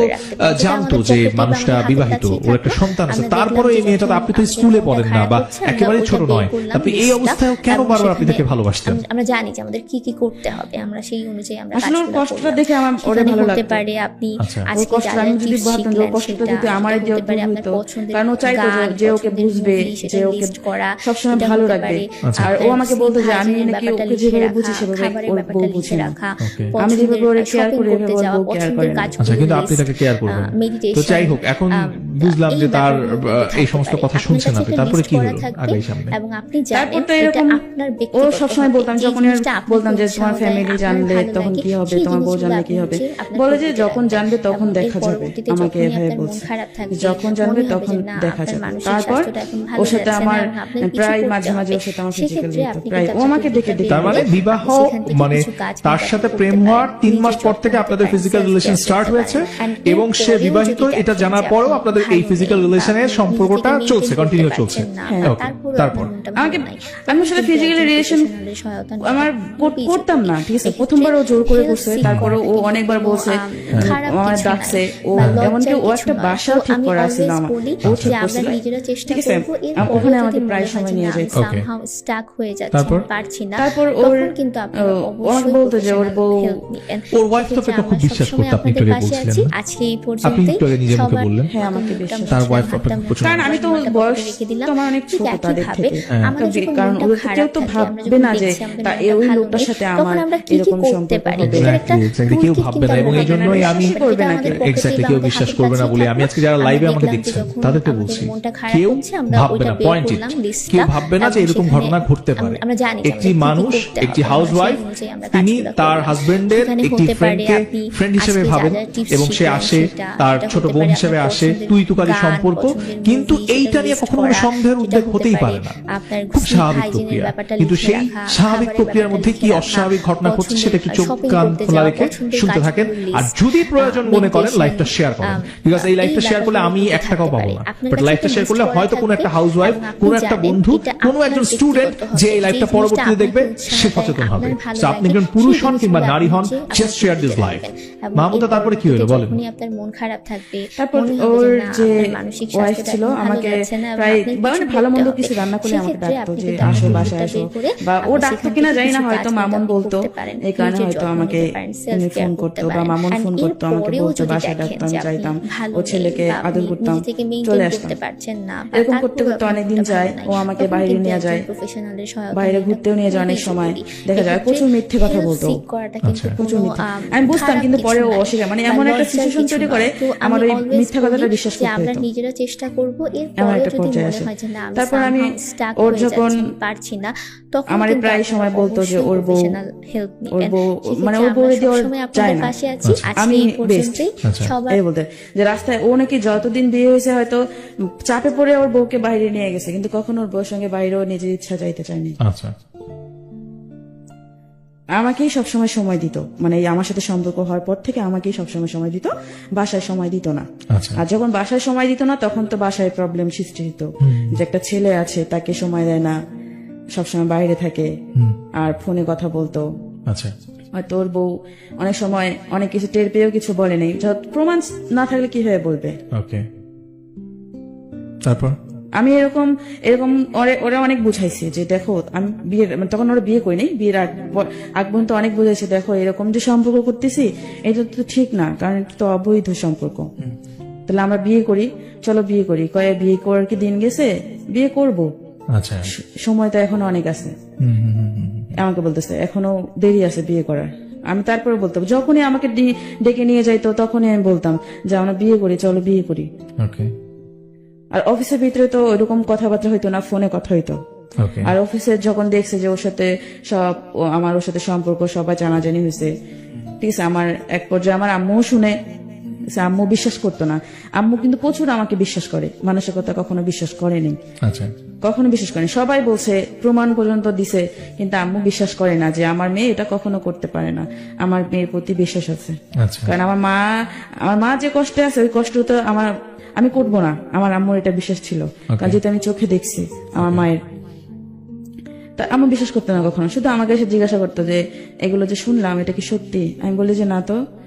জানতো যে মানুষটা বিবাহিত, ওর একটা সন্তান আছে, তারপরও এই মেয়েটা, আপনি তো স্কুলে পড়েন না বা একেবারে ছোট নয়, আপনি এই অবস্থায় কেন বারবার আপনি তাকে ভালোবাসতেন? আমরা জানি যে আমাদের কি কি করতে হবে, আমরা সেই অনুযায়ী আমরা আসলে ওর কাজগুলো কষ্টটা করলাম। দেখে আমার ওরে সেখানে ভালো হতে লাগতো। পারে আপনি আচ্ছা। ওর আজকে কষ্ট যা আমি যা যদি tips ভাবতাম যে ওর শিখলেন কষ্টটা সেটা, যদি আমার সেটা দিয়ে হতে পারে দূর আপনার হতো, পছন্দের কারণ ও চাইতো গান, যে ওকে পছন্দের বুঝবে, movie, সেটা যে ওকে list করা, সবসময় সেটা ভালো হতে রাখবে। পারে আর ও আপনার আমাকে বলতো যে আমি sleep নাকি hygiene-এর ওকে ব্যাপারটা যেভাবে লিখে বুঝি রাখা, সেভাবে খাবারের ওর ব্যাপারটা বউ বুঝে লিখে না। রাখা, Okay. আমি যেভাবে ওরে কেয়ার shopping করি করতে এভাবে ওর যাওয়া, বউ কেয়ার পছন্দের করে না। কাজগুলো আচ্ছা, কিন্তু আপনি list, তাকে কেয়ার করবেন। তো meditation, যাই হোক, এখন বুঝলাম যে এই তার ব্যাপারগুলো এই থাকতে সমস্ত পারে। কথা আপনার শুনছেন কাছে আপনি, একটা তারপরে list কি করা হলো থাকবে, আগামী সামনে? এবং আপনি তারপর জানেন তো এটা এরকম আপনার ও ব্যক্তিগত সবসময় হবে, বলতাম, যে যখন জিনিসটা আপনাকে বলতাম যে উৎসাহ তোমার দেয়, ফ্যামিলি আপনার জানলে ভালো তখন লাগে, কি হবে, সেই তোমার বউ জিনিসগুলো জানলে কি আপনি হবে, হচ্ছে আপনার বলে যে টুলকিটে যখন রাখবেন। জানবে তখন এবং এর দেখা যাবে, পরবর্তীতে আমাকে যখনই এভাবে আপনার মন বলছে, খারাপ থাকবে, যখন জানবে মনে হবে তখন যে না, দেখা আপনার যাবে। মানসিক তারপর স্বাস্থ্যটা এখন ভালো ওর সাথে যাচ্ছে না, আমার এবং আপনার কিছু প্রায় করতে মাঝে মাঝে হবে। ওর সাথে আমার ফিজিক্যাল সেক্ষেত্রে হতো, আপনি প্রায় কিন্তু ও আপনার আমাকে ডেকে টুলকিটটা ডেকে তার মানে বের করে বিবাহ, আপনি সেখান থেকে মানে কিছু কাজ তার কিন্তু সাথে আপনি প্রেম করতে হওয়ার পারেন, 3 মাস নিজের পর থেকে যত্ন আপনাদের নিতে ফিজিক্যাল পারেন, রিলেশন self-care স্টার্ট করতে হয়েছে, পারেন। And এবং সে এরপরেও বিবাহিত, যদি এটা দেখেন জানার যে পরেও আপনি আপনাদের এই ফিজিক্যাল রিলেশনের সম্পর্কটা চলছে, কন্টিনিউ চলছে। ওকে, তারপর আমি আসলে ফিজিক্যালি রিলেশন আমার করতাম না, ঠিক আছে। প্রথমবার ও জোর করে করছে, তারপরে ও অনেকবার বলছে, আমার ডাকছে, ও এমনকি ও একটা বাসাও ঠিক করা ছিল আমার, ও ঠিক করছিল, ঠিক আছে। ওখানে আমাকে প্রায় সময় নিয়ে যাইতো। স্টাক হয়ে যাচ্ছে, পারছি না। তারপর ওর আমাকে বলতো যে ওর বউ, ওর ওয়াইফ তো আপনাকে খুব বিশ্বাস করতে, আপনি একটু আগে বলছিলেন না? আজকে এই আপনি পর্যন্তই একটু আগে নিজে মুখে বললেন। হ্যাঁ, আমাকে বিশ্বাস তার ওয়াইফ আপনাকে প্রচুর, কারণ আমি তো বয়স তো আমার অনেক ছোট তাদের থেকে, কারণ ওদের তো কেউ তো ভাববে না যে ওই লোকটার সাথে আমার এরকম সম্পর্ক হবে, এক্স্যাক্টলি কেউ ভাববে না। এবং এই জন্যই আমি করবে না, এক্স্যাক্টলি কেউ বিশ্বাস করবে না বলে আমি আজকে যারা লাইভে আমাকে দেখছেন তাদেরকে বলছি, কেউ ভাববে না, পয়েন্ট ইট, কেউ ভাববে না যে এরকম ঘটনা ঘটতে পারে। একটি মানুষ, একটি হাউসওয়াইফ, তিনি তার হাজবেন্ডের একটি ফ্রেন্ডকে ফ্রেন্ড হিসেবে ভাবেন এবং সে আসে, তার ছোট বোন হিসেবে আসে, তুই তুকারি সম্পর্ক, কিন্তু এইটা নিয়ে কখনো কোনো সন্দেহের উদ্বেগ হতেই পারে না, খুব স্বাভাবিক প্রক্রিয়া। কিন্তু সেই স্বাভাবিক প্রক্রিয়ার মধ্যে কি অস্বাভাবিক ঘটনা ঘটছে সেটা একটু চোখ কান খোলা রেখে শুনতে থাকেন, আর যদি প্রয়োজন মনে করেন লাইফটা শেয়ার করেন, বিকজ এই লাইফটা শেয়ার করলে আমি 1 টাকাও পাবো না, বাট লাইফটা শেয়ার করলে হয়তো কোনো একটা হাউসওয়াইফ, কোনো একটা বন্ধু, কোনো একজন স্টুডেন্ট যে এই লাইফটা পরবর্তীতে দেখবে সে সচেতন হবে। তো আপনি একজন পুরুষ হন কিংবা নারী হন, just share this life. Mahmuda, তারপরে কি হলো বলেন? আপনার মন খারাপ থাকবে, তারপর ওর যে ওয়াইফ ছিল আমাকে প্রায় মানে ভালো মন্দ কিছু রান্না করলে আমাকে ডাকতো যে আসো বাসায় আসো, বা ও ডাকতো কিনা জানি না, হয়তো মামুন বলতো, এই কারণে হয়তো আমাকে ফোন করতো বা মামুন ফোন করতো, আমাকে বলতো বাসায় ডাকতো, আমি যাইতাম, ও ছেলেকে আদর করতাম, চলে আসতাম। এরকম করতে করতে অনেকদিন যায়, ও আমাকে বাইরে নিয়ে যায়, বাইরে ঘুরতেও নিয়ে যায়, অনেক সময় দেখা যায় প্রচুর মিথ্যে কথা বলতো, প্রচুর মিথ্যে। আমি বুঝতাম, কিন্তু পরে ও অস্বীকার, মানে এমন একটা সিচুয়েশন তৈরি করে আমার ওই মিথ্যা কথাটা বিশ্বাস করতে হতো। আমরা নিজেরা চেষ্টা করব, এমন এরপরে একটা যদি পর্যায়ে মনে আসে। হয় যে না তারপর আমি ওর যখন পারছি না, তখন আমার কিন্তু প্রায় সময় বলতো যে ওর বউ, হেল্প ওর নেবেন। বউ মানে ওর বউ দিয়ে ওর চায় না, পাশে আছি, আজকে আমি এই বেস্ট পর্যন্তই সবার এই বলতে, যে রাস্তায় ও নাকি যতদিন বিয়ে হয়েছে হয়তো চাপে পড়ে ওর বউকে বাইরে নিয়ে গেছে, কিন্তু কখনো ওর বউর সঙ্গে বাইরেও নিজের ইচ্ছা যাইতে চায়নি। আচ্ছা, আমাকেই সবসময় সময় দিত, মানে এই আমার সাথে সম্পর্ক হওয়ার পর থেকে আমাকেই সবসময় সময় দিত, বাসায় সময় দিত না। আর যখন বাসায় সময় দিত না তখন তো বাসায় প্রবলেম সৃষ্টি হতো, যে একটা ছেলে আছে তাকে সময় দেয় না, সবসময় বাইরে থাকে আর ফোনে কথা বলতো। আচ্ছা, হয়তো ওর বউ অনেক সময় অনেক কিছু টের পেয়েও কিছু বলে নেই, প্রমাণ না থাকলে কিভাবে বলবে। ওকে, তারপর আমি এরকম ওরা অনেক বুঝাইছে যে দেখো, আমি বিয়ের তখন ওরা বিয়ে করি নাই, বিয়ের আগ পর্যন্ত অনেক বুঝাইছে, দেখো এরকম যে সম্পর্ক করতেছি এটা তো ঠিক না, কারণ এটা তো অবৈধ সম্পর্ক, তাহলে আমরা বিয়ে করি, চলো বিয়ে করি। কয়ে বিয়ে করার কি দিন গেছে, বিয়ে করব, আচ্ছা সময় তো এখনো অনেক আছে। আমাকে বলতেছে এখনো দেরি আছে বিয়ে করার। আমি তারপরে বলতাম, যখনই আমাকে ডেকে নিয়ে যাইতো তখনই আমি বলতাম যে আমরা বিয়ে করি, চলো বিয়ে করি। ওকে, আর অফিসের ভিতরে তো ওইরকম কথাবার্তা হইতো না, ফোনে কথা হইতো। আর অফিসে যখন দেখছে যে ওর সাথে আমার ওর সাথে সম্পর্ক সবাই জানাজানি হয়েছে, ঠিক আছে, আমার এক পর্যায়ে আমার আম্মু শুনে, আম্মু বিশ্বাস করতো না, আম্মু কিন্তু প্রচুর আমাকে বিশ্বাস করে, মানুষের কথা কখনো বিশ্বাস করেনি, কখনো বিশ্বাস করেনি। সবাই বলছে, প্রমাণ পর্যন্ত দিছে, কিন্তু আম্মু বিশ্বাস করে না যে আমার মেয়ে এটা কখনো করতে পারে না, আমার মেয়ের প্রতি বিশ্বাস আছে। কারণ আমার মা যে কষ্টে আছে ওই কষ্ট তো আমি করবো না, আমার আম্মুর এটা বিশ্বাস ছিল, কারণ যেটা আমি চোখে দেখছি আমার মায়ের। তা আমার বিশ্বাস করতো না কখনো, শুধু আমাকে এসে জিজ্ঞাসা করতো যে এগুলো যে শুনলাম এটা কি সত্যি। আমি বলি যে না, তো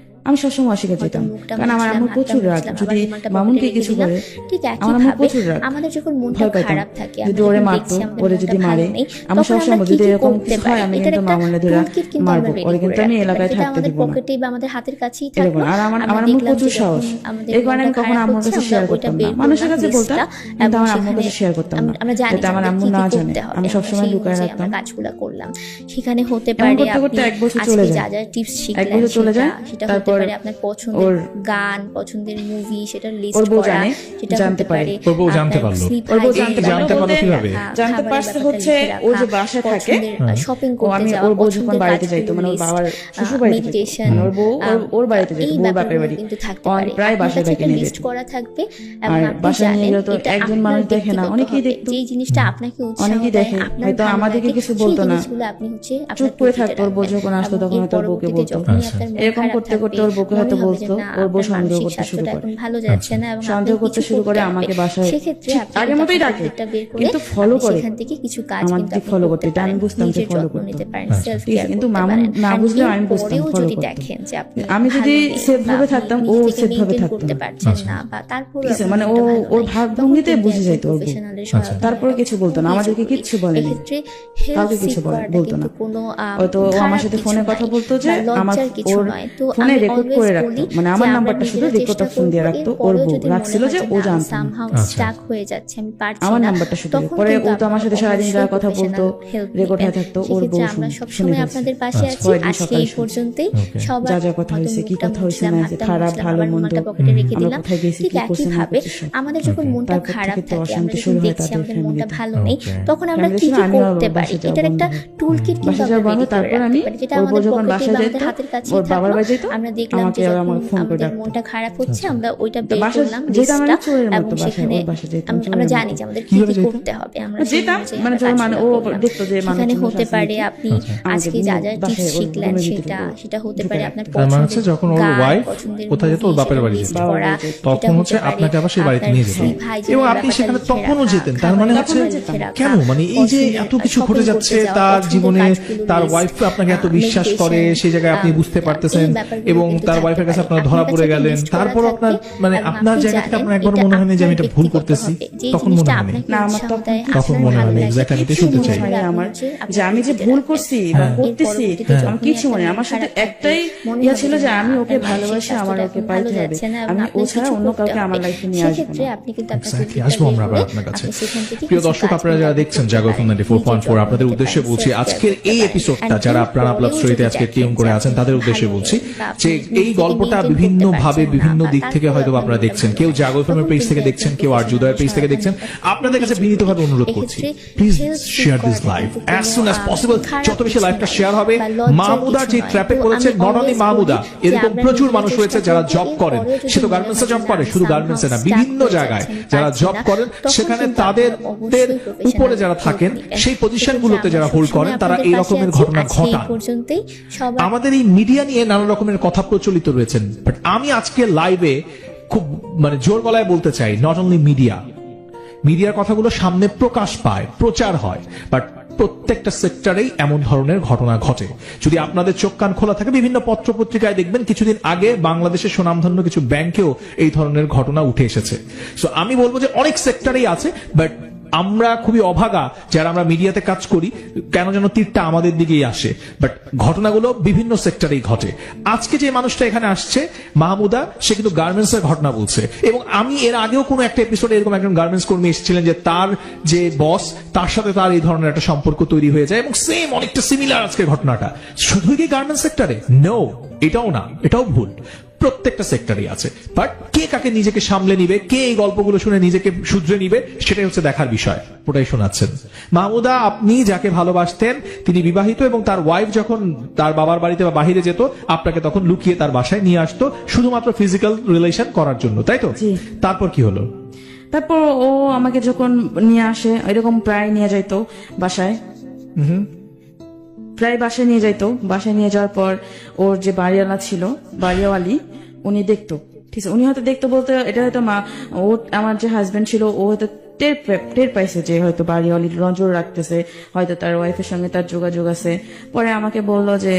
আমি সবসময় অস্বীকার যেতাম, কারণ আমার আম্মুর প্রচুর রাগ, যদি মামুনকে কিছু করে আমার আম্মুর প্রচুর রাগ, আমাদের যখন মনটা ভয় পাইতাম খারাপ থাকে, যদি ওরে মারতো, ওরে যদি মারে আমি সবসময় যদি এরকম কিছু হয় আমি কিন্তু মামুনলে ধরে মারবো, ওরে কিন্তু আমি এলাকায় থাকতে দিব না, পকেটে বা আমাদের হাতের কাছেই থাকবে। আর আমার আম্মুর প্রচুর সাহস, এই কারণে আমি কখনো আম্মুর কাছে শেয়ার করতাম না, মানুষের কাছে বলতাম, কিন্তু আমার আম্মুর কাছে শেয়ার করতাম না, যাতে আমার আম্মু না জানে। আমি সবসময় লুকায় রাখতাম। কাজগুলো করলাম, সেখানে হতে পারে আপনি এক বছর চলে যায়, যা যা টিপস শিখলেন, এক বছর চলে যায়, সেটা হতে পারে আপনার পছন্দের গান, পছন্দের মুভি, সেটা লিস্ট করা, সেটা জানতে পারে। ওর বউ জানতে পারলো, জানতে পারছে হচ্ছে ও যে বাসায় থাকে, শপিং করতে যাওয়া, ওর বউ যখন বাড়িতে যাইতো, মানে ওর বাবার শ্বশুর বাড়িতে যাইতো, ওর বউ ওর বাড়িতে যাইতো, ওর বাপের বাড়ি, কিন্তু থাকতে পারে, প্রায় বাসায় থেকে নিয়ে লিস্ট যেত। করা থাকবে। আর বাসায় নিয়ে গেলে তো একজন মানুষ দেখে না, অনেকেই দেখতো, যে জিনিসটা আপনাকে অনেকেই দেখে, হয়তো আমাদেরকে কিছু বলতো না, আপনি হচ্ছে চুপ করে থাকতো। ওর বউ যখন আসতো তখন তোর বউকে বলতো। এরকম করতে করতে হয়তো ওর বউকে হয়তো মনে হবে যে বলতো, না, ওর বউ আপনার সন্দেহ মানসিক করতে শুরু স্বাস্থ্যটা করে। এখন ভালো যাচ্ছে না এবং সন্দেহ আপনার করতে কিছু শুরু করে করতে আমাকে হবে। বাসায় সেক্ষেত্রে আপনি আগের মতোই ডাকে, এটা বের করে কিন্তু follow আপনি করে। সেখান থেকে কিছু কাজ আমার কিন্তু দিক আপনি follow করতে করতে, এটা আমি পারেন, বুঝতাম যে নিজের follow যত্ন করতো। নিতে পারেন, আচ্ছা। সেলফ ঠিক আছে, কেয়ার কিন্তু করতে মামুন পারেন। না আর বুঝলেও আমি এরপরেও বুঝতাম, follow যদি করতো। দেখেন যে আপনি আমি যদি ভালো নেই safe বা ভাবে আপনি থাকতাম, ও নিজেকে safe ভাবে maintain থাকতো করতে না। পারছেন আচ্ছা। না বা তারপরে ঠিক আছে, মানে ওর ভাবভঙ্গিতে বুঝে যাইতো ওর বউ। তারপরে কিছু বলতো না, আমাদেরকে কিচ্ছু বলেনি, এক্ষেত্রে কাউকে কিছু বলতো না। হয়তো ও আমার সাথে ফোনে কথা বলতো যে আমার ওর ফোনে রেকর্ড করে রাখতো, মানে আমার নাম্বারটা শুধু রেকর্ড অপশন দিয়ে রাখতো, ওর বউ রাখছিল যে ও জানতো না। স্টাক হয়ে যাচ্ছে, আমি পারছি আমার না, নাম্বারটা শুধু তখন পরে কিন্তু ও তো আমার সাথে আপনারা সারাদিন যা অবশ্যই কথা বলতো, professional help রেকর্ড হয়ে নেবেন। থাকতো, ওর বউ সেক্ষেত্রে আমরা শুনে সবসময় ফেলছে। আপনাদের পাশে আছি। কয়েকদিন আজকে সকালে এই পর্যন্তই Okay. সবার যা যা কথা হয়তো হয়েছে, কি মুখটা কথা হয়েছে মুছলাম, না, যে হাতটা খারাপ মুছলাম, ভালো আবার মন্দ, মনটা পকেটে রেখে আমরা দিলাম। কোথায় গেছি, ঠিক কি করছি না একইভাবে করছি সব। আমাদের যখন Okay. মনটা তারপর খারাপ থেকে তো থাকে, অশান্তি আমরা শুরু যখন হয় দেখছি তাদের আমাদের মনটা ফ্যামিলিতে। ভালো নেই, Okay. তখন আমরা ফ্যামিলি কি ছিল, কি আমিও করতে পারি, বাসায় যাওয়া এটার একটা বন্ধ হয়। টুল কিট কিন্তু বাসায় আমরা যাওয়া বন্ধ, রেডি করে তারপর রাখতে আমি পারি, যেটা ওর বউ আমাদের যখন পকেটে বাসায় বা যেত, আমাদের হাতের কাছেই ওর বাবার থাকলো। বাড়ি যেত, আমরা দেখলাম আমাকে যে ওরা যখন আমাকে ফোন করে আমাদের ডাকতো। মনটা খারাপ হচ্ছে, আমরা ওইটা বের বাসায় করলাম যেতাম আমি লিস্টটা, চোরের এবং মতো, বাসায় সেখানে ওর বাসায় যেতাম আমরা চোরের জানি মতো। যে আমাদের কি কিভাবে কি যেতেন? করতে হবে, আমরা সেই যেতাম, অনুযায়ী মানে আমরা যখন মানে ও কাজগুলো করলাম। দেখতো যে সেখানে মানুষ হতে আছে পারে নাকি, আপনি আমাকে আজকে যা যা বাসায় টিপস ওর শিখলেন রুমে দিতে সেটা হতে ঢুকে পারে রাখতো। আপনার তার মানে হচ্ছে পছন্দের যখন ওর গান, wife পছন্দের কোথায় যেত, ওর movie, বাপের সেটা বাড়ি list যেত। করা, তখন এটা হচ্ছে হতে পারে আপনাকে আবার সেই বাড়িতে আপনার নিয়ে যেত। স্ত্রী ভাইজনের এবং আপনি ব্যাপারটা সেখানে লিখে তখনও রাখা, যেতেন, তার মানে হচ্ছে খাবারের লিখে রাখা, কেন, মানে এই যে পছন্দের এত কিছু shopping ঘটে করতে যাচ্ছে যাওয়া, তার পছন্দের জীবনে, কাজগুলো তার list, ওয়াইফ আপনাকে এত বিশ্বাস করে, meditation, সেই জায়গায় আপনি বুঝতে এই পারতেছেন ব্যাপারগুলো এবং কিন্তু তার থাকতে ওয়াইফের কাছে পারে। আপনারা ধরা আপনার পড়ে কাছে গেলেন, list করা তারপর থাকবে, আপনার মানে এবং আপনার আপনি জায়গা থেকে জানেন আপনার একবার এটা মনে হয়নি যে আমি এটা আপনার ভুল ব্যক্তিগত করতেছি, হবে, যে তখন জিনিসটা মনে হয়নি? আপনাকে না, আমার উৎসাহ দেয়, তখন আপনার মনে ভালো হয়নি, লাগে, exactly আমি এটাই সেই শুনতে চাই। জিনিসগুলো আপনি আমার হচ্ছে আপনার যে আমি যে নিজের ভুল রাখবেন। করছি বা এর করতেছি, পরবর্তীতে আমি যখনই কিছু আপনার মনে, মন আমার শুধু খারাপ থাকবে, একটাই মনে ইয়া হবে ছিল যে যে না, আমি ওকে আপনার মানসিক ভালোবাসি, আমার স্বাস্থ্যটা ওকে এখন ভালো পাইতে হবে, যাচ্ছে না এবং আমি ও আপনার ছাড়া কিছু অন্য করতে কাউকে হবে। আমার লাইফে নিয়ে আসবো সেক্ষেত্রে না। আপনি কিন্তু আপনার Exactly, উদ্যোগটা আসবো বের আমরা আবার করে আপনার কাছে। আপনি সেখান থেকে প্রিয় কিছু দর্শক, কাজ আপনারা যারা কিন্তু দেখছেন করতে জাগো পারেন। 94.4, নিজের আপনাদের যত্ন উদ্দেশ্যে নিতে বলছি, পারেন, আজকের self-care এই করতে এপিসোডটা পারেন। যারা And আপনারা প্লাস এরপরেও স্টোরিতে যদি আজকে দেখেন টিউন করে যে আছেন আপনি তাদের ভালো উদ্দেশ্যে নেই বলছি বা আপনি যে এই নিজেকে গল্পটা maintain বিভিন্ন করতে ভাবে পারছেন বিভিন্ন না, দিক থেকে তারপরেও হয়তো আপনার আপনারা মনটা দেখছেন, ভালো কেউ নেই। জাগো এফএম পেজ থেকে তখন দেখছেন, কিন্তু কেউ আর একজন জুদার পেজ থেকে professional দেখছেন, সহায়তা আপনাদের কাছে নিতে বিনীতভাবে অনুরোধ হবে। করছি, এক্ষেত্রে please health share seek this করাটা লাইভ কিন্তু অ্যাজ সুন অ্যাজ কোনো, পসিবল। খারাপ যত বেশি কিছু লাইভটা নয় শেয়ার হবে, বা লজ্জার মাহমুদা কিছু যে নয়। ট্র্যাপে তো পড়েছে, আমি নট অনলি always মাহমুদা, বলি যে এরকম আমরা প্রচুর নিজের মানুষ চেষ্টা রয়েছে যারা করব, জব করেন, এরপরেও যদি সে তো মনে গার্মেন্টসে হয় জব যে করে, না, শুধু somehow গার্মেন্টসে না, stuck বিভিন্ন হয়ে জায়গায় যাচ্ছেন, যারা পারছি জব না, করেন, তখন সেখানে কিন্তু তাদের আপনারা অবশ্যই উপরে professional যারা help থাকেন নিবেন। সেই পজিশনগুলোতে সেক্ষেত্রে যারা আমরা হোল্ড সবসময় করেন, তারা আপনাদের এই পাশে রকমের আছি। ঘটনা আজকে এই ঘটান। পর্যন্তই সবার আমাদের এই মিডিয়া নিয়ে নানা রকমের কথা প্রচলিত রয়েছেন, বাট আমি আজকে লাইভে খুব মানে জোর গলায় বলতে চাই, নট অনলি মিডিয়ার কথাগুলো সামনে প্রকাশ পায়, প্রচার হয়, বাট প্রত্যেকটা সেক্টরেই এমন ধরনের ঘটনা ঘটে। যদি আপনাদের চোখ কান খোলা থাকে, বিভিন্ন পত্র পত্রিকায় দেখবেন কিছুদিন আগে বাংলাদেশের সুনামধন্য কিছু ব্যাংকেও এই ধরনের ঘটনা উঠে এসেছে। সো আমি বলবো যে অনেক সেক্টরেই আছে, বাট আমরা খুবই অভাগা যারা আমরা মিডিয়াতে কাজ করি, কেন যেন তীরটা আমাদের দিকেই আসে, বাট ঘটনাগুলো বিভিন্ন সেক্টরেই ঘটে। আজকে যে মানুষটা এখানে আসছে মাহমুদা, সে কিন্তু গার্মেন্টস এর ঘটনা বলছে, এবং আমি এর আগেও কোনো একটা এপিসোডে এরকম একজন গার্মেন্টস কর্মী এসেছিলেন যে তার যে বস, তার সাথে তার এই ধরনের একটা সম্পর্ক তৈরি হয়ে যায়, এবং সেম অনেকটা সিমিলার আজকের ঘটনাটা। শুধুই কি গার্মেন্টস সেক্টরে? নো, এটাও না, এটাও ভুল, প্রত্যেকটা সেক্টরই আছে। বাট কে কাকে নিজেকে সামলে নিবে, কে এই গল্পগুলো শুনে নিজেকে শুধরে নিবে, সেটাই হচ্ছে দেখার বিষয়। ওটাই শোনাচ্ছেন মাহমুদা, আপনি যাকে ভালোবাসতেন তিনি বিবাহিত, এবং তার ওয়াইফ যখন তার বাবার বাড়িতে বা বাহিরে যেত, আপনাকে তখন লুকিয়ে তার বাসায় নিয়ে আসতো শুধুমাত্র ফিজিক্যাল রিলেশন করার জন্য, তাই তো? তারপর কি হলো? তারপর ও আমাকে যখন নিয়ে আসে, এরকম প্রায় নিয়ে যাইতো বাসায়, প্রায় বাসায় নিয়ে যাইতো। বাসায় নিয়ে যাওয়ার পর ওর যে বাড়িওয়ালা ছিল, বাড়িওয়ালি, উনি দেখতো, ঠিক আছে, উনি হয়তো দেখতো বলতে এটা হয়তো ও আমার যে হাজবেন্ড ছিল, ও হয়তো টের পাইছে যে হয়তো বাড়িওয়ালি নজর রাখতেছে, হয়তো তার ওয়াইফের সঙ্গে তার যোগাযোগ আছে। পরে আমাকে বললো যে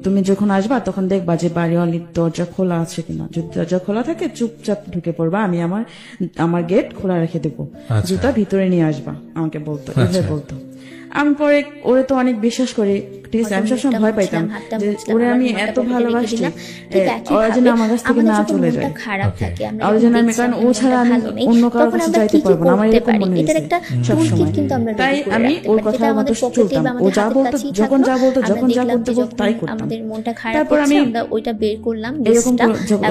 তুমি যখন আসবা তখন দেখবা যে বাড়িওয়ালির দরজা খোলা আছে কিনা, যদি দরজা খোলা থাকে চুপচাপ ঢুকে পড়বা, আমি আমার গেট খোলা রেখে দেবো, জুতা ভিতরে নিয়ে আসবা, আমাকে বলতো, এভাবে বলতো। আমি পরে ওরে তো অনেক বিশ্বাস করি, ঠিক আছে, আমি সবসময় ভয় পাইতাম যে ওরে আমি এত ভালোবাসি, ওরা যেন আমার কাছ থেকে না চলে যায়, ওরা যেন আমি, কারণ ও ছাড়া আমি অন্য কারোর কাছে যাইতে পারবো না, আমার এরকম মনে হয়েছে সবসময়। তাই আমি ওর কথা মতো চলতাম, ও যা বলতো, যখন যা বলতো, যখন যা করতে বলতো তাই করতাম। তারপর আমি ওইটা বের করলাম, এরকম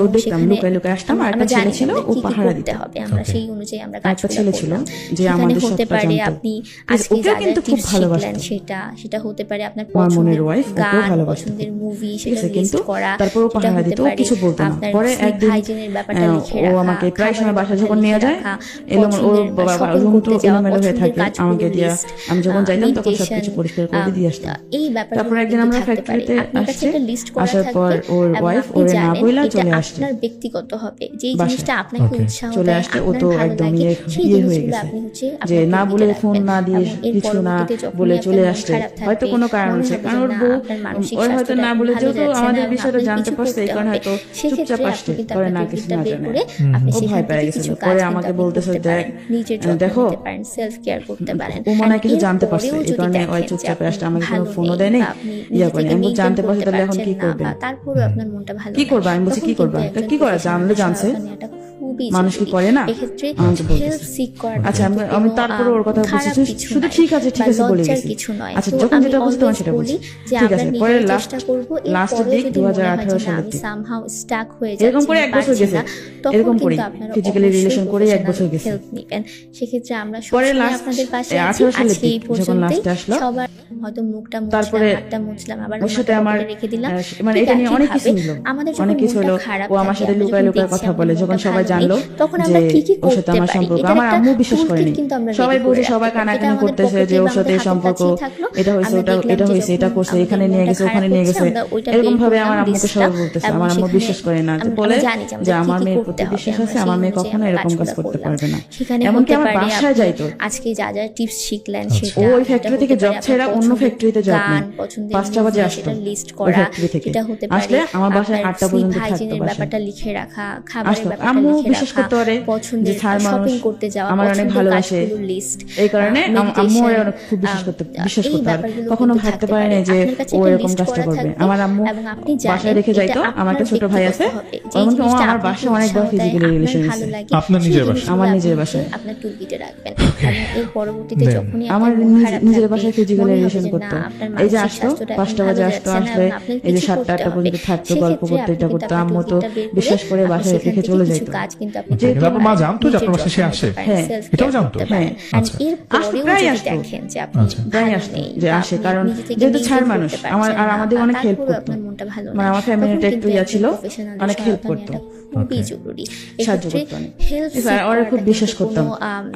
ও দেখতাম, লুকায় লুকায় আসতাম। আর একটা ছেলে ছিল, ও পাহারা দিতে হবে, আমরা সেই অনুযায়ী আমরা একটা ছেলে ছিল যে আমাদের সবটা জানতো, আপনি আজকে ওকে কিন্তু খুব ভালোবাসতো। শিখলেন সেটা হতে পারে আপনার আমার মনের পছন্দের wife, ওকেও গান, ভালোবাসতো। পছন্দের মুভি, ঠিক সেটা আছে, লিস্ট কিন্তু করা, তারপর ও সেটা পাহারা হতে দিত, ও পারে কিছু বলতো না। আপনার পরে sleep একদিন hygiene-এর ব্যাপারটা লিখে ও রাখা, আমাকে প্রায় সময় খাবারের বাসায় ব্যাপারটা যখন নিয়ে লিখে যায়, রাখা, এলোমেলো ওর পছন্দের রুম তো shopping করতে যাওয়া, এলোমেলো হয়ে পছন্দের থাকে, আমাকে কাজগুলোর দিয়ে লিস্ট, আমি যখন যাইতাম তখন meditation, সবকিছু পরিষ্কার করে দিয়ে আসতাম। এই ব্যাপারগুলো তারপর একদিন কিন্তু আমরা থাকতে পারে। ফ্যাক্টরিতে আপনার কাছে আসছি, একটা লিস্ট করা আসার পর থাকবে ওর এবং ওয়াইফ আপনি ওরে না জানেন বইলা এটা চলে আসছে আপনার ব্যক্তিগত হবে, যেই বাসায়। জিনিসটা আপনাকে Okay. উৎসাহ চলে দেয়, আসছে, ও আপনার তো ভালো একদম লাগে, সেই ইয়ে হয়ে জিনিসগুলো গেছে, আপনি হচ্ছে যে আপনার না টুলকিটে বলে ফোন রাখবেন। না দিয়ে এবং এর কিছু না পরবর্তীতে যখনই বলে আপনার চলে মন আসছে, খারাপ থাকবে, হয়তো কোনো কারণ মনে আছে, হবে কারণ যে ওর না, বউ আপনার মানসিক ওর হয়তো স্বাস্থ্যটা না এখন বলে ভালো যেহেতু যাচ্ছে আমাদের না এবং বিষয়টা আপনার জানতে কিছু পারছে, এই করতে কারণে হবে। হয়তো সেক্ষেত্রে চুপচাপ আপনি আসছে, কিন্তু পরে আপনার না কিছু টুলকিটটা না বের জানে। করে আপনি ও সেখান ভয় পেয়ে থেকে গেছিল, কিছু কাজ পরে কিন্তু আমাকে আপনি বলতেছে করতে পারেন, নিজের যত্ন দেখো নিতে পারেন, সেলফ কেয়ার করতে পারেন। ও মনে হয় And কিছু জানতে পারছে, এরপরেও এই যদি কারণে ওই দেখেন যে চুপচাপ আপনি আসছে, আমাকে ভালো কোনো ফোনও নেই দেয়নি, বা আপনি ইয়া নিজে করেনি। থেকে আমি বলছি, মেইনটেইন জানতে পারছে, করতে তাহলে এখন পারছেন কি না করবে? বা তারপরেও আপনার মনটা ভালো কি না, করবে? আমি বলছি, তখন কি কিন্তু করবে? একজন কি করে? প্রফেশনাল জানলে জানছে, সহায়তা নেওয়াটা খুবই মানুষ কি জরুরি। করে না? এক্ষেত্রে আমাকে বলতেছে। হেল্প সিক করাটা আচ্ছা, কিন্তু আমি কোনো, তারপরে ওর কথা বলছি, খারাপ কিছু শুধু নয় ঠিক আছে বা বলে লজ্জার গেছি। কিছু নয়। আচ্ছা, তো যখন আমি যেটা বলছি তখন always সেটা বলি বলছি। যে ঠিক আমরা আছে, পরে নিজেরা চেষ্টা করব, লাস্টের এরপরেও দিক যদি মনে হয় 2018 যে না সালের আমি দিক, somehow stuck হয়ে এরকম যাচ্ছি করে বা এক বছর পারছি গেছে, না, তখন এরকম কিন্তু করি আপনারা ফিজিক্যালি অবশ্যই রিলেশন করে এক বছর professional গেছে। help নিবেন। সেক্ষেত্রে আমরা পরে সবসময় লাস্ট আপনাদের পাশে আছি। 18 সালের আজকে এই দিক যখন পর্যন্তই। লাস্টে আসলো, সবার হয়তো মুখটা তারপরে মুছলাম, হাতটা মুছলাম, আবার ওর সাথে মাথাটা আমার পকেটে রেখে দিলাম। মানে ঠিক এটা নিয়ে অনেক কিছু একইভাবে হলো, আমাদের যখন অনেক কিছু মনটা হলো। খারাপ ও আমার থাকে, সাথে আমরা লুকায় যখন লুকায় দেখছি কথা আমাদের বলে, মনটা যখন সবাই ভালো নেই, জানলো তখন যে আমরা কি কি ওর সাথে করতে আমার পারি, সম্পর্ক, এটার আমার একটা আম্মু বিশ্বাস toolkit করেনি। কিন্তু আমরা সবাই ready বলছে, করে সবাই রাখতে পারি। কানাকানি এটা আমাদের করতেছে যে pocket-এ ওর বা সাথে আমাদের হাতের সম্পর্ক, কাছেই থাকলো। এটা হয়েছে, আমরা দেখলাম এটা যে হয়েছে, এটা যখন করছে, আমাদের এখানে নিয়ে মনটা গেছে, ওখানে খারাপ নিয়ে হচ্ছে, গেছে, আমরা ওইটা এরকম বের ভাবে করলাম আমার আম্মুকে list-টা, সবাই বলতেছে। এবং আমার আম্মু সেখানে বিশ্বাস করে না, যে আমরা বলে জানি যে যে আমাদের আমার কি কি মেয়ের করতে প্রতি হবে, বিশ্বাস আমরা আছে, সেই আমার মেয়ে অনুযায়ী কখনো আমরা এরকম কাজ কাজগুলো করতে করলাম। পারবে না। সেখানে এমনকি হতে আমার পারে বাসায় আপনি যাইতো, আজকে যা যা টিপস শিখলেন আচ্ছা। সেটা, ও ওই সেটা ফ্যাক্টরি হতে থেকে পারে জব আপনার ছেড়ে অন্য পছন্দের ফ্যাক্টরিতে জব গান, নেয়, পছন্দের 5টা বাজে movie, আসতো সেটা লিস্ট ওই করা, ফ্যাক্টরি থেকে। সেটা হতে আসলে পারে আমার বাসায় আপনার 8টা sleep পর্যন্ত থাকতো hygiene-এর বাসায়। ব্যাপারটা লিখে রাখা, খাবারের আসতো, ব্যাপারটা আম্মু লিখে বিশ্বাস রাখা, করতে পারে যে পছন্দের ছাড় মানুষ শপিং করতে যাওয়া, আমার অনেক পছন্দের ভালোবাসে, কাজগুলোর লিস্ট, এই কারণে আম্মু ওরে অনেক খুব বিশ্বাস এই করতে আর ব্যাপারগুলো কখনো কিন্তু ভাবতে থাকতে পারে পারে। না যে আপনার কাছে ও একটা এরকম লিস্ট কাজটা করা করবে। থাকবে আমার আম্মু এবং আপনি বাসায় জানেন রেখে এটা যাইতো, আমার একটা ছোট ভাই আছে, ব্যক্তিগত হবে। যে এমনকি ও জিনিসটা আমার আপনাকে বাসায় অনেকবার উৎসাহ দেয়, ফিজিক্যালি আপনার রিলেশন ভালো হয়েছে। লাগে, আপনার সেই নিজের বাসায়? জিনিসগুলো আমার আপনি নিজের হচ্ছে বাসায়। আপনার টুলকিটে রাখবেন। এবং এর পরবর্তীতে Then যখনই আমার আপনার মন খারাপ নিজের থাকবে, বাসায় ফিজিক্যালি মনে হবে রিলেশন যে না, করতো। আপনার এই যে মানসিক আসতো, স্বাস্থ্যটা এখন 5টা ভালো বাজে যাচ্ছে আসতো, না আসলে এবং আপনার এই যে কিছু 7টা করতে 8টা হবে। পর্যন্ত থাকতো, গল্প সেক্ষেত্রে করতে, আপনি এটা কিন্তু করতো। আপনার আম্মু তো টুলকিটটা বের করে বিশ্বাস করে আপনি বাসায় সেখান রেখে থেকে চলে কিছু যাইতো। কাজ কিন্তু আপনি যেহেতু করতে আপনার মা পারেন, জানতো যে আপনার নিজের বাসায় সে যত্ন আসে? নিতে পারেন, হ্যাঁ, self এটাও care জানতো? করতে পারেন। হ্যাঁ। And আচ্ছা। এর আসতো, পরেও প্রায় যদি আসতো। দেখেন যে আপনি আচ্ছা। প্রায় ভালো আসতো, নেই যে বা আসে, আপনি কারণ নিজে থেকে যেহেতু maintain ছাড় করতে মানুষ, পারছেন আর না আমাদের বা অনেক হেল্প তারপরেও করতো, আপনার মনটা ভালো মানে না, আমার তখন ফ্যামিলিটা কিন্তু একটু ইয়া একজন ছিল, professional-এর অনেক হেল্প সহায়তা করতো, নেওয়াটা খুবই Okay. জরুরি। সাহায্য এক্ষেত্রে করতো অনেক। হেল্প এবার ওরে খুব বিশ্বাস করতাম,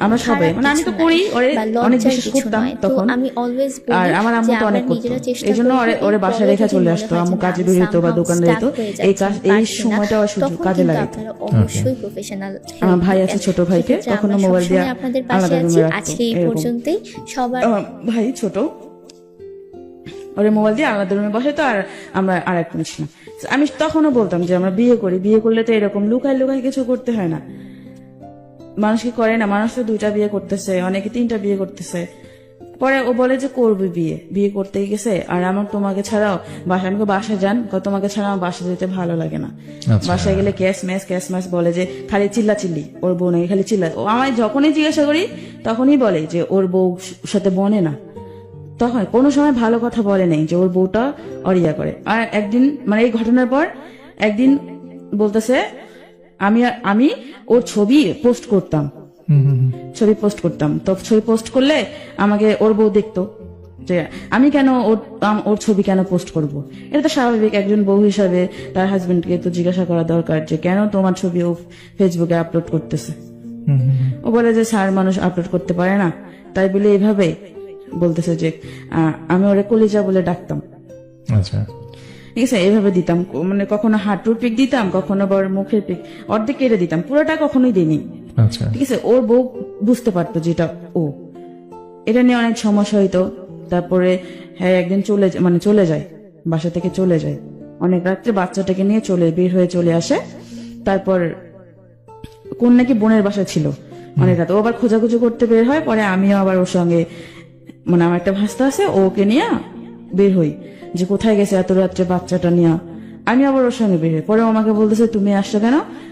আমরা সবাই, মানে আমি তো করি, ওরে অনেক বিশ্বাস করতাম তখন। আমি অলওয়েজ বলি আর আমার আম্মু যে তো আমরা অনেক করতো, নিজেরা চেষ্টা এই জন্য করব, ওরে এর বাসায় পরেও রেখে যদি চলে মনে আসতো, হয় আম্মু যে কাজে না, বের হইতো বা somehow দোকানে stuck যেত, হয়ে এই যাচ্ছেন, এই পারছি না, সময়টা তখন কাজে কিন্তু লাগাইতো। আপনারা অবশ্যই প্রফেশনাল আমার ভাই আছে ছোট ভাইকে, কখনো মোবাইল দিয়ে আপনাদের পাশে আলাদা আছি। রুমে রাখতো, আজকে এই এরকম। পর্যন্তই। সবার আমার ভাই ছোট, ওরে মোবাইল দিয়ে আলাদা রুমে বসে তো, আর আমরা আর এক রুমে ছিলাম। আমি তখনও বলতাম যে আমরা বিয়ে করি, বিয়ে করলে তো এরকম লুকায় লুকায় কিছু করতে হয় না। মানুষ কি করে না, মানুষ তো 2টা বিয়ে করতেছে, অনেকে 3টা বিয়ে করতেছে। পরে ও বলে যে করবে বিয়ে, বিয়ে করতেই গেছে, আর আমার তোমাকে ছাড়াও বাসা, আমি বাসায় যান, তোমাকে ছাড়া আমার বাসা যেতে ভালো লাগে না। আচ্ছা। বাসায় গেলে ক্যাশ ম্যাচ বলে যে খালি চিল্লা চিল্লি, ওর বউ নাকি খালি চিল্লা। ও আমায় যখনই জিজ্ঞাসা করি তখনই বলে যে ওর বউ সাথে বনে না, তখন কোনো সময় ভালো কথা বলে নাই যে ওর বউটা অরিয়া করে। আর একদিন, মানে এই ঘটনার পর একদিন বলতেছে আমি ওর ছবি পোস্ট করতাম, ছবি পোস্ট করতাম, তো ছবি পোস্ট করলে আমাকে ওর বউ দেখতো যে আমি কেন ওর ছবি কেন পোস্ট করব। এটা তো স্বাভাবিক, একজন বউ হিসাবে তার হাজবেন্ডকে তো জিজ্ঞাসা করা দরকার যে কেন তোমার ছবি ও ফেসবুকে আপলোড করতেছে। ও বলে যে স্যার মানুষ আপলোড করতে পারে না, তাই বলে এইভাবে বলতেছে যে আমি ওরে কলিজা বলে ডাকতাম। আচ্ছা, ঠিক আছে, এইভাবে দিতাম, মানে কখনো হাঁটুর পিক দিতাম, কখনো আবার মুখের পিক অর্ধেক কেটে দিতাম, পুরোটা কখনোই দিইনি। আচ্ছা। ঠিক আছে, ওর বউ বুঝতে পারতো যেটা ও, এটা নিয়ে অনেক সমস্যা হইতো। তারপরে হ্যাঁ একদিন চলে যায়, বাসা থেকে চলে যায় অনেক রাত্রে, বাচ্চাটাকে নিয়ে বের হয়ে চলে আসে। তারপর কোন নাকি বোনের বাসা ছিল অনেক রাত, ও আবার খোঁজাখুঁজি করতে বের হয়। পরে আমিও আবার ওর সঙ্গে, মানে আমার একটা ভাস্তা আছে, ওকে নিয়ে বের হই যে কোথায় গেছে এত রাত্রে বাচ্চাটা নিয়ে। আমি আবার ওর সঙ্গে বের হই। পরে ও আমাকে বলতেছে তুমি আসছো কেন,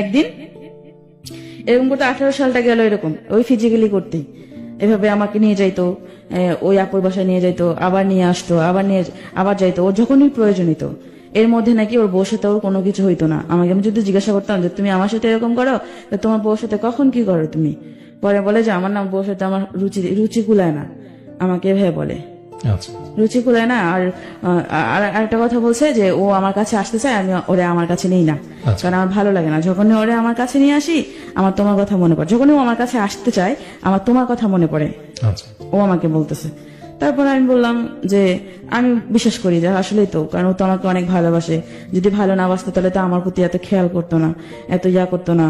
একদিন এরকম করতে 18 সালটা গেল এরকম ওই ফিজিক্যালি করতেই এভাবে আমাকে নিয়ে যাইতো, ওই আপুর বাসায় নিয়ে যাইতো, আবার নিয়ে আসতো, আবার যাইতো, ওর যখনই প্রয়োজন হতো। এর মধ্যে নাকি ওর বউর সাথে ওর কোনো কিছু হইতো না। আমি যদি জিজ্ঞাসা করতাম যে তুমি আমার সাথে এরকম করো, তো তোমার বউর সাথে কখন কি করো তুমি? পরে বলে যে আমার না বউর সাথে আমার রুচি কুলায় না, আমাকে এভাবে বলে। আচ্ছা রুচি কুলায় না। আর আরেকটা কথা বলছে যে ও আমার কাছে আসতে চায়, আমি ওরে আমার কাছে নেই না, আচ্ছা। কারণ আমার ভালো লাগে না যখন ওরে আমার কাছে নিয়ে আসি, আমার তোমার কথা মনে পড়ে। যখন ও আমার কাছে আসতে চায় আমার তোমার কথা মনে পড়ে, আচ্ছা ও আমাকে বলতেছে। তারপর আমি বললাম যে আমি বিশ্বাস করি যে আসলেই তো, কারণ ও তো আমাকে অনেক ভালোবাসে, যদি ভালো না বাসতো তাহলে তো আমার প্রতি এত খেয়াল করতো না, এত ইয়া করতো না।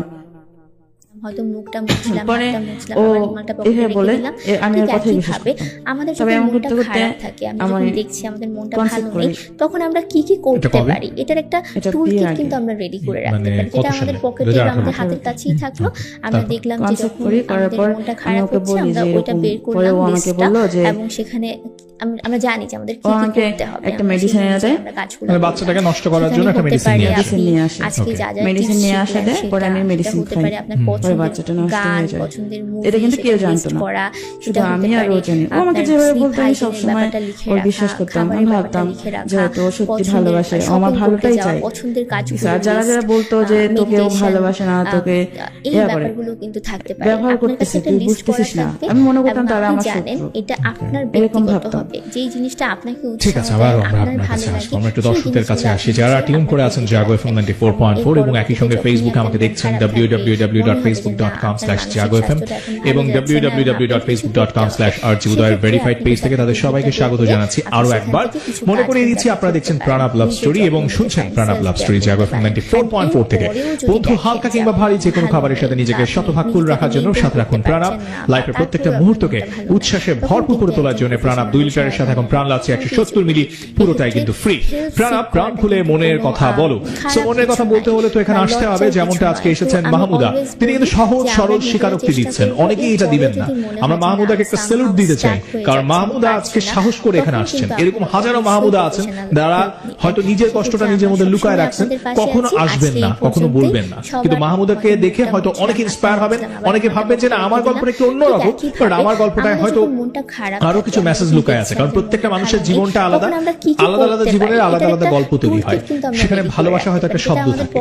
হয়তো মুখটা মুছলাম, পরে হাতটা মুছলাম, ও আমার রুমালটা পকেটে এভাবে রেখে বলে দিলাম। আমি ওর ঠিক কথাই বিশ্বাস একইভাবে করতাম। আমাদের তবে যখন এমন মনটা করতে করতে খারাপ থাকে, আমরা আমার যখন দেখছি আমাদের মনটা concept ভালো নেই, করে। তখন আমরা কি কি করতে কবে? পারি, এটার একটা এটা টুল বিয়ের কিট আগে। কিন্তু আমরা রেডি করে রাখতে মানে পারি, কত যেটা আমাদের সালে? পকেটে বা 2018 আমাদের হাতের কাছেই থাকলো। আমরা দেখলাম যে কনসেপ্ট যখন করি, করার আমাদের পর মনটা আমি খারাপ ওকে হচ্ছে বলি আমরা যে ওইটা এরকম। বের পরে করলাম ও আমাকে লিস্টটা, বললো যে এবং সেখানে আমরা জানি যে আমাদের কি ও কি আমাকে করতে হবে, একটা আমরা medicine সেই এনে অনুযায়ী দেয়। আমরা কাজগুলো মানে করলাম। বাচ্চাটাকে নষ্ট করার সেখানে জন্য একটা হতে medicine পারে নিয়ে আসে। আপনি নিয়ে আসে। আজকে Okay. যা যা Medicine tips নিয়ে আসা শিখলেন দেয়, পরে আমি সেটা medicine হতে খাই। পারে আপনার পরে পছন্দের বাচ্চাটা নষ্ট গান, হয়ে যায়। পছন্দের এটা কিন্তু মুভি, কেউ সেটা জানতো লিস্ট না। করা, শুধু সেটা আমি হতে আর ও পারে জানি। ও আমাকে আপনার যেভাবে sleep বলতো আমি hygiene-এর সবসময় ব্যাপারটা লিখে ওর রাখা, বিশ্বাস করতাম, আমি খাবারের ভাবতাম ব্যাপারটা লিখে রাখা, যে হয়তো ও সত্যি পছন্দের ভালোবাসে, ও আমার shopping ভালোটাই করতে যাওয়া, চায়। পছন্দের কাজগুলো আর যারা যারা বলতো যে তোকে ও ভালোবাসে না, তোকে এই ইয়া করে, ব্যাপারগুলো কিন্তু থাকতে পারে। ব্যবহার আপনার কাছে করতেছে, একটা তুই লিস্ট করা বুঝতেছিস না। থাকবে আমি মনে করতাম এবং তারা আপনি আমার জানেন শত্রু। এটা আপনার এরকম ব্যক্তিগত ভাবতাম। হবে, যেই জিনিসটা আপনাকে ঠিক উৎসাহ আছে, দেয়, আবার আমরা আপনার আপনার ভালো কাছে আসবো। লাগে, আমরা একটু সেই দর্শকদের কাছে জিনিসগুলো আসি আপনি যারা টিউন করে আপনার আছেন দিকে জাগো রাখবেন। এফএম 94.4 এবং একই সঙ্গে যখন ফেসবুকে আমাকে আপনার দেখছেন খারাপ লাগবে, মনে হবে যে www.facebook.com/jago.fm আপনার মানসিক এবং স্বাস্থ্যটা এখন ভালো যাচ্ছে না, www.facebook.com/rjudayar ভেরিফাইড পেজ থেকে তাদের সবাইকে স্বাগত জানাচ্ছি আরো একবার। মনে করিয়ে দিচ্ছি আপনারা দেখছেন প্রাণাপ লাভ স্টোরি এবং শুনছেন প্রাণাপ লাভ স্টোরি জাগো এফএম 94.4 থেকে। বন্ধু, হালকা কিংবা ভারী যে কোনো খাবারের সাথে নিজেকে শতভাগ কুল রাখার জন্য সাথে রাখুন প্রাণাপ। লাইফের প্রত্যেকটা মুহূর্তকে উচ্ছ্বাসে ভরপুর করে তোলার জন্য প্রাণাপ 2 লিটারের সাথে এখন প্রাণ লাগছে 170 মিলি, পুরোটাই কিন্তু ফ্রি। প্রাণাপ, প্রাণ খুলে মনের কথা বলো। সো মনের কথা বলতে হলে তো এখানে আসতে হবে, যেমনটা আজকে এসেছেন মাহমুদা, তিনি কিন্তু সহজ সরল স্বীকারোক্তি দিচ্ছেন, অনেকেই এটা দিবেন না। আমরা মাহমুদাকে একটা স্যালুট দিতে চাই, কারণ মাহমুদা আজকে সাহস করে এখানে আসছেন। এরকম হাজারো মাহমুদা আছেন যারা হয়তো নিজের কষ্টটা নিজের মধ্যে লুকায় রাখছেন, কখনো আসবেন না, কখনো বলবেন না, কিন্তু মাহমুদাকে দেখে হয়তো অনেকে ইন্সপায়ার হবেন, অনেকে ভাববেন যে না আমার গল্পটা একটু অন্যরকম, বাট আমার গল্পটায় হয়তো আরো কিছু মেসেজ লুকায় আছে, কারণ প্রত্যেকটা মানুষের জীবনটা আলাদা, আলাদা আলাদা জীবনের আলাদা আলাদা গল্প তৈরি হয়, সেখানে ভালোবাসা হয়তো একটা শব্দ থাকে।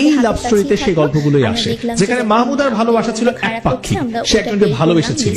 এই লাভ স্টোরিতে সেই গল্পগুলোই আসে, যেখানে মাহমুদার ভালোবাসা ছিল একপাক্ষিক, সে একজনকে ভালোবেসেছিল,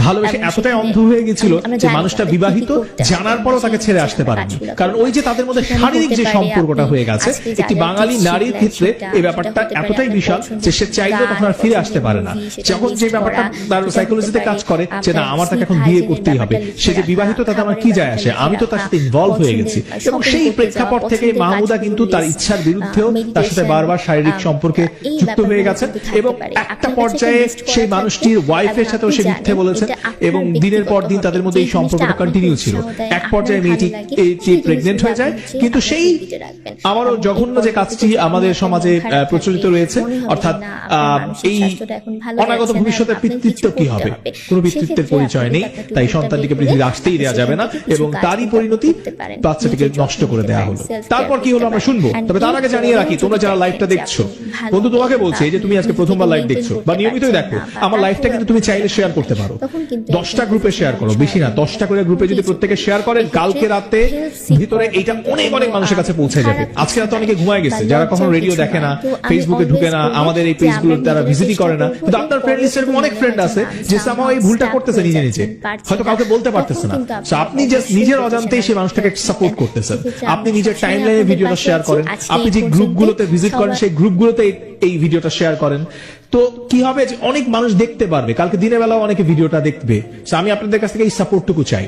ভালোবেসে এতটাই অন্ধ হয়ে গেছিল যে মানুষটা বিবাহিত জানার পরও তাকে ছেড়ে আসতে পারেনি, কারণ ওই যে তাদের মধ্যে শারীরিক যে সম্পর্কটা হয়ে গেছে, একটি বাঙালি নারীর ক্ষেত্রে এই ব্যাপারটা এতটাই বিশাল যে সে চাইলেও তখন আর ফিরে আসতে পারে না। যখন যে ব্যাপারটা তার সাইকোলজিতে কাজ করে যে না আমার তাকে এখন বিয়ে করতেই হবে, সে যে বিবাহিত তাতে আমার কি যায় আসে, আমি তো তার সাথে ইনভলভ হয়ে গেছি। এবং সেই প্রেক্ষাপট থেকে মাহমুদা কিন্তু তার ইচ্ছার বিরুদ্ধেও তার সাথে বারবার শারীরিক সম্পর্কে যুক্ত হয়ে গেছেন, এবং একটা পর্যায়ে সেই মানুষটির ওয়াইফের সাথেও সে মিথ্যে বলেছেন, এবং দিনের পর দিন তাদের মধ্যে এই সম্পর্কটা কন্টিনিউ ছিল। এক পর্যায়ে মেয়েটি প্রেগনেন্ট হয়ে যায়, কিন্তু সেই আমারও জঘন্য যে কাজটি আমাদের সমাজে প্রচলিত রয়েছে, অর্থাৎ এই অনাগত ভবিষ্যতের পিতৃত্ব কি হবে, কোন পিতৃত্বের পরিচয় নেই, তাই সন্তানটিকে পৃথিবীতে আসতেই দেওয়া যাবে না, এবং তারই পরিণতি বাচ্চাটিকে নষ্ট করে দেওয়া হলো। তারপর কি হলো আমরা শুনবো, তবে তার আগে জানিয়ে রাখি তোমরা যারা লাইভটা দেখছো, বন্ধু তোমাকে বলছে যে তুমি আজকে প্রথমবার লাইভ দেখছো বা নিয়মিতই দেখো, আমার লাইভটা কিন্তু তুমি চাইলে শেয়ার করতে পারো, 10টা গ্রুপে শেয়ার করো, বেশি না 10টা করে গ্রুপে যদি প্রত্যেকে শেয়ার করেন, কালকে রাতে ভিতরে এইটা অনেক অনেক মানুষের কাছে পৌঁছে যাবে। আজকে রাতে অনেকে ঘুমায় গেছে, যারা কখনো রেডিও দেখে না, ফেসবুকে ঢুকে না, আমাদের এই পেজগুলো তারা ভিজিটই করে না, কিন্তু আপনার ফ্রেন্ড লিস্টের অনেক ফ্রেন্ড আছে যে সামাও এই ভুলটা করতেছে নিজে নিজে, হয়তো কাউকে বলতে পারতেছে না। আপনি জাস্ট নিজের অজান্তেই সেই মানুষটাকে সাপোর্ট করতেছেন, আপনি নিজের টাইমলাইনে ভিডিওটা শেয়ার করেন, আপনি যে গ্রুপগুলোতে ভিজিট করেন সেই গ্রুপগুলোতে এই ভিডিওটা শেয়ার করেন, তো কি হবে যে অনেক মানুষ দেখতে পারবে, কালকে দিনের বেলাও অনেকে ভিডিওটা দেখবে। আমি আপনাদের কাছ থেকে এই সাপোর্টটুকু চাই,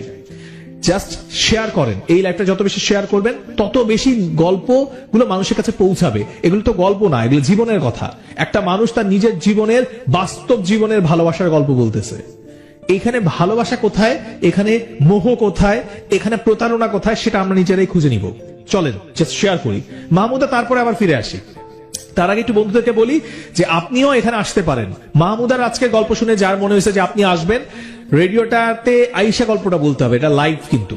জাস্ট শেয়ার করেন। এই লাইভটা যত বেশি শেয়ার করবেন তত বেশি গল্পগুলো মানুষের কাছে পৌঁছাবে। এগুলো তো গল্প না, এগুলো জীবনের কথা। একটা মানুষ তার নিজের জীবনের বাস্তব জীবনের ভালোবাসার গল্প বলতেছে। এখানে ভালোবাসা কোথায়, এখানে মোহ কোথায়, এখানে প্রতারণা কোথায়, সেটা আমরা নিজেরাই খুঁজে নিব। চলেন জাস্ট শেয়ার করি। মাহমুদা তারপরে আবার ফিরে আসি। তার আগে একটু বন্ধুদেরকে বলি যে আপনিও এখানে আসতে পারেন। মাহমুদার আজকের গল্প শুনে যার মনে হয়েছে যে আপনি আসবেন, রেডিওটাতে আইসা গল্পটা বলতে হবে, এটা লাইভ কিন্তু।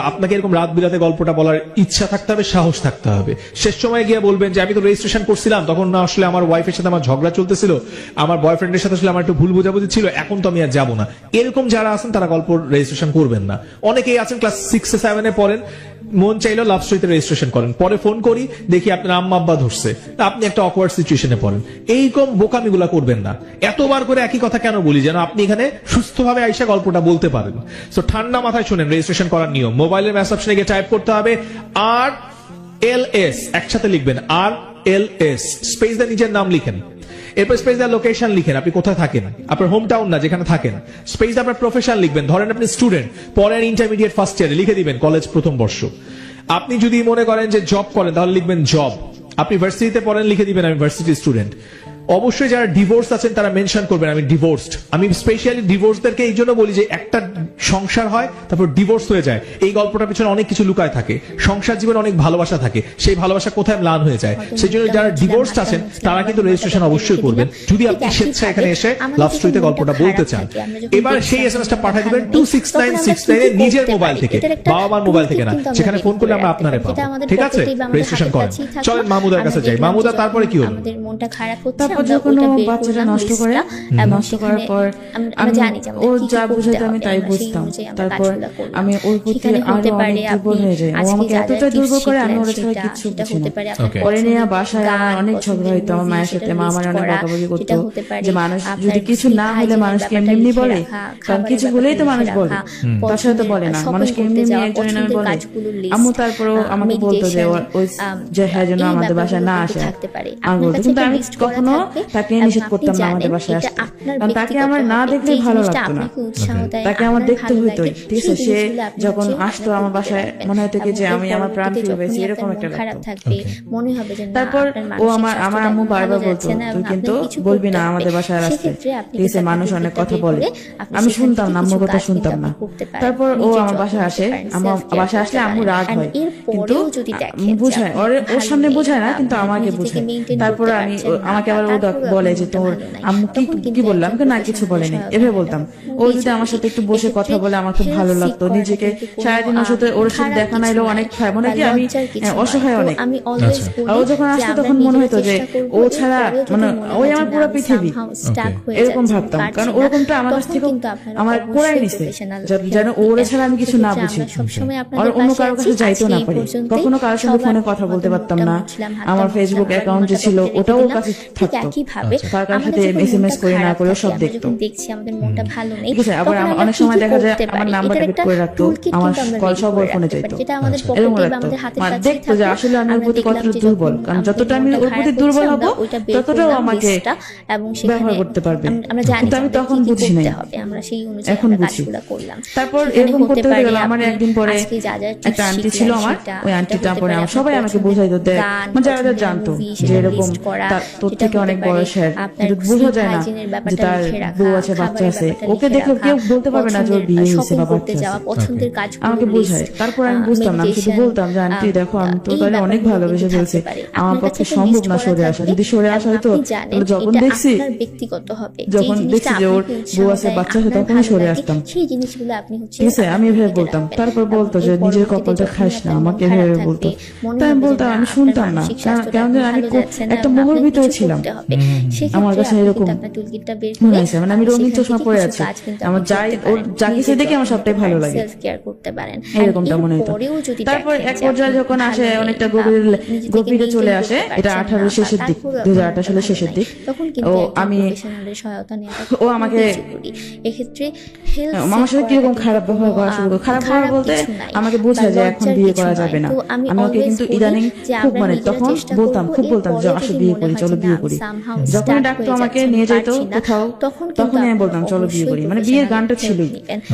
আপনাকে এরকম রাত বিরাতে গল্পটা বলার ইচ্ছা থাকতে হবে, সাহস থাকতে হবে। শেষ সময় গিয়ে বলবেন যে আমি তো রেজিস্ট্রেশন করছিলাম, তখন না আসলে আমার ওয়াইফের সাথে আমার ঝগড়া চলতেছিল, আমার বয়ফ্রেন্ডের সাথে আসলে আমার একটু ভুল বোঝাবুঝি ছিল, এখন তো আমি আর যাবো না। এরকম যারা আছেন তারা গল্প রেজিস্ট্রেশন করবেন না। অনেকেই আছেন ক্লাস 6-7 পড়েন, মন চাইলেও লাভ স্টোরিতে রেজিস্ট্রেশন করেন, পরে ফোন করি দেখি আপনার আম্মা আব্বা ধরছে, আপনি একটা অকওয়ার্ড সিচুয়েশনে পড়েন। এইরকম বোকামিগুলা করবেন না। এতবার করে একই কথা কেন বলি, যেন আপনি এখানে সুস্থভাবে এসে গল্পটা বলতে পারেন। সো ঠান্ডা মাথায় শুনেন রেজিস্ট্রেশন করার নিয়ম। মোবাইলের মেসেজ অপশনে গিয়ে টাইপ করতে হবে RLS, একসাথে লিখবেন RLS, স্পেস দিয়ে নিজের নাম লিখেন, এরপর স্পেস দিয়ে লোকেশন লিখেন, আপনি কোথায় থাকেন, আপনার হোম টাউন না যেখানে থাকেন, স্পেস দিয়ে আপনার প্রফেশন লিখবেন, ধরেন আপনি স্টুডেন্ট, পরের ইন্টারমিডিয়েট ফার্স্ট ইয়ারে লিখে দিবেন কলেজ প্রথম বর্ষ। আপনি যদি মনে করেন যে জব করেন তাহলে লিখবেন জব, আপনি ভার্সিটিতে পড়েন লিখে দিবেন আমি ভার্সিটি স্টুডেন্ট। অবশ্যই যারা ডিভোর্স আছেন তারা মেনশন করবেন আমি ডিভোর্সড। আমি স্পেশালি ডিভোর্সদেরকে এই জন্য বলি যে একটা সংসার হয় তারপর ডিভোর্স হয়ে যায়, এই গল্পটার পিছনে অনেক কিছু লুকায় থাকে। সংসার জীবনে অনেক ভালোবাসা থাকে, সেই ভালোবাসা কোথায় ম্লান হয়ে যায়। সেই জন্য যারা ডিভোর্সড আছেন তারা কিন্তু রেজিস্ট্রেশন অবশ্যই করবেন যদি আপনি স্বেচ্ছায় এখানে এসে লাভ স্টোরিতে গল্পটা বলতে চান। এবার সেই এসএমএসটা পাঠিয়ে দিবেন 26969 নিজের মোবাইল থেকে, বাবা মার মোবাইল থেকে না, সেখানে ফোন করলে আমরা আপনারে পাবো। ঠিক আছে, রেজিস্ট্রেশন করেন। চলেন মাহমুদার কাছে যাই। মাহমুদা তারপরে কি হলো? আমাদের মনটা খারাপ হচ্ছে, তারপর যখন ও বাচ্চাটা নষ্ট করে, নষ্ট করার পর আমরা জানি যে ও যা বুঝাতে আমি তাই বুঝতাম। তারপর আমি ওর প্রতি আরো অনেক দুর্বল হয়ে যাই। ও আমাকে এতটা দুর্বল করে আমি ওর ছাড়া কিচ্ছু বুঝি না। পরে নিয়ে বাসায় আমার অনেক ঝগড়া হইতো আমার মায়ের সাথে। মা আমার অনেক বকাবকি করতো যে মানুষ যদি কিছু না হলে মানুষকে এমনি এমনি বলে, কারণ কিছু হলেই তো মানুষ বলে, তার সাথে তো বলে না, মানুষকে এমনি এমনি একজনের নামে বলে। আম্মু তারপরেও আমাকে বলতো যে ওই যে হ্যাঁ যেন আমাদের বাসায় না আসে আমি বলতো, কিন্তু আমি কখনো তাকে নিষেধ করতাম না আমাদের বাসায় আসতে, কারণ তাকে আমার না দেখলে ভালো লাগতো না, তাকে আমার দেখতে হইতো। ঠিক আছে, সে যখন আসতো আমার বাসায় মনে হতো কি যে আমি আমার প্রাণ ফিরে পেয়েছি, এরকম একটা লাগতো। তারপর ও আমার আম্মু বারবার বলতো তুই কিন্তু বলবি না আমাদের বাসায় আসতে, ঠিক আছে, মানুষ অনেক কথা বলে। আমি শুনতাম না, আম্মুর কথা শুনতাম না। তারপর ও আমার বাসায় আসে, আমার বাসায় আসলে আম্মু রাগ হয়, কিন্তু বুঝায় ওর সামনে বুঝায় না, কিন্তু আমাকে বুঝায়। তারপর আমাকে আবার ও বলে যে তোর আম্মু কি বললাম, না কিছু বলেনি, এভাবে বলতাম। ও যদি আমার সাথে একটু বসে কথা বলে আমার খুব ভালো লাগতো। নিজেকে সারাদিন ওর সাথে দেখা নাইলেও অনেক মনে কি আমি অসহায় অনেক। আর ও যখন আসতো তখন মনে হতো যে ও ছাড়া মানে ওই আমার পুরো পৃথিবী, এরকম ভাবতাম। কারণ ওরকমটা আমার কাছ থেকে আমার কোরাই নিছে, যেন ওর ছাড়া আমি কিছু না বুঝি, আর অন্য কারোর কাছে যাইতেও না পারি। কখনো কারোর সঙ্গে ফোনে কথা বলতে পারতাম না। আমার ফেসবুক অ্যাকাউন্ট যে ছিল ওটাও ওর কাছে থাকতো, কার কার সাথে এসএমএস করে না করে সব দেখতো। ঠিক আছে, আবার অনেক সময় দেখা যায় আমার নাম্বারটা বিট করে রাখতো, আমার কল সব ওর ফোনে যাইতো, এরকম রাখতো। মানে দেখতো যে আসলে আমি ওর প্রতি কতটা দুর্বল, কারণ যতটা আমি ওর প্রতি দুর্বল হবো ততটাও আমাকে ব্যবহার করতে পারবে। কিন্তু আমি তখন বুঝি নাই, এখন বুঝি। তারপর এরকম করতে গেলে আমার একদিন পরে একটা আন্টি ছিল আমার, ওই আন্টিটা পরে সবাই আমাকে বুঝাইতো, দেখ মানে যারা জানতো যে এরকম তোর থেকে অনেক বয়সের, কিন্তু বোঝা যায় না যে তার বউ আছে বাচ্চা আছে, ওকে দেখলে কেউ বলতে পারবে না যে ওর বিয়ে হয়েছে বা বাচ্চা আছে, আমাকে বুঝায়। তারপর আমি বুঝতাম না, আমি শুধু বলতাম যে আন্টি দেখো আমি তো তাহলে অনেক ভালোবেসে ফেলছে, আমার পক্ষে সম্ভব না সরে আসা। যদি সরে আসা হয়তো যখন দেখছি যে ওর বউ আছে বাচ্চা আছে তখনই সরে আসতাম। ঠিক আছে, আমি এভাবে বলতাম। তারপর বলতো যে নিজের কপালটা খাস না, আমাকে এভাবে বলতো। তাই আমি বলতাম, আমি শুনতাম না, কেন যেন আমি একটা মোহর ভিতরে ছিলাম। আমার কাছে এরকম মনে হয়েছে, মানে আমি রঙিন চশমা পরে আছি, আমার যা কিছু দেখে আমার সবটাই ভালো লাগে, এরকমটা মনে হতো। তারপর এক পর্যায়ে যখন আসে অনেকটা গভীরে চলে আসে, এটা 18 শেষের দিক, 2018 সালের শেষের দিক। ও আমাকে আমার সাথে কিরকম খারাপ ব্যবহার করা শুরু করে। খারাপ ব্যবহার বলতে আমাকে বোঝায় যে এখন বিয়ে করা যাবে না। আমি ওকে কিন্তু ইদানিং খুব মানে তখন খুব বলতাম যে আসো বিয়ে করি, চলো বিয়ে করি। যখন ডাকতো আমাকে নিয়ে যাইতো কোথাও, তখনই আমি বলতাম চলো বিয়ে করি, মানে বিয়ের গানটা ছিলই।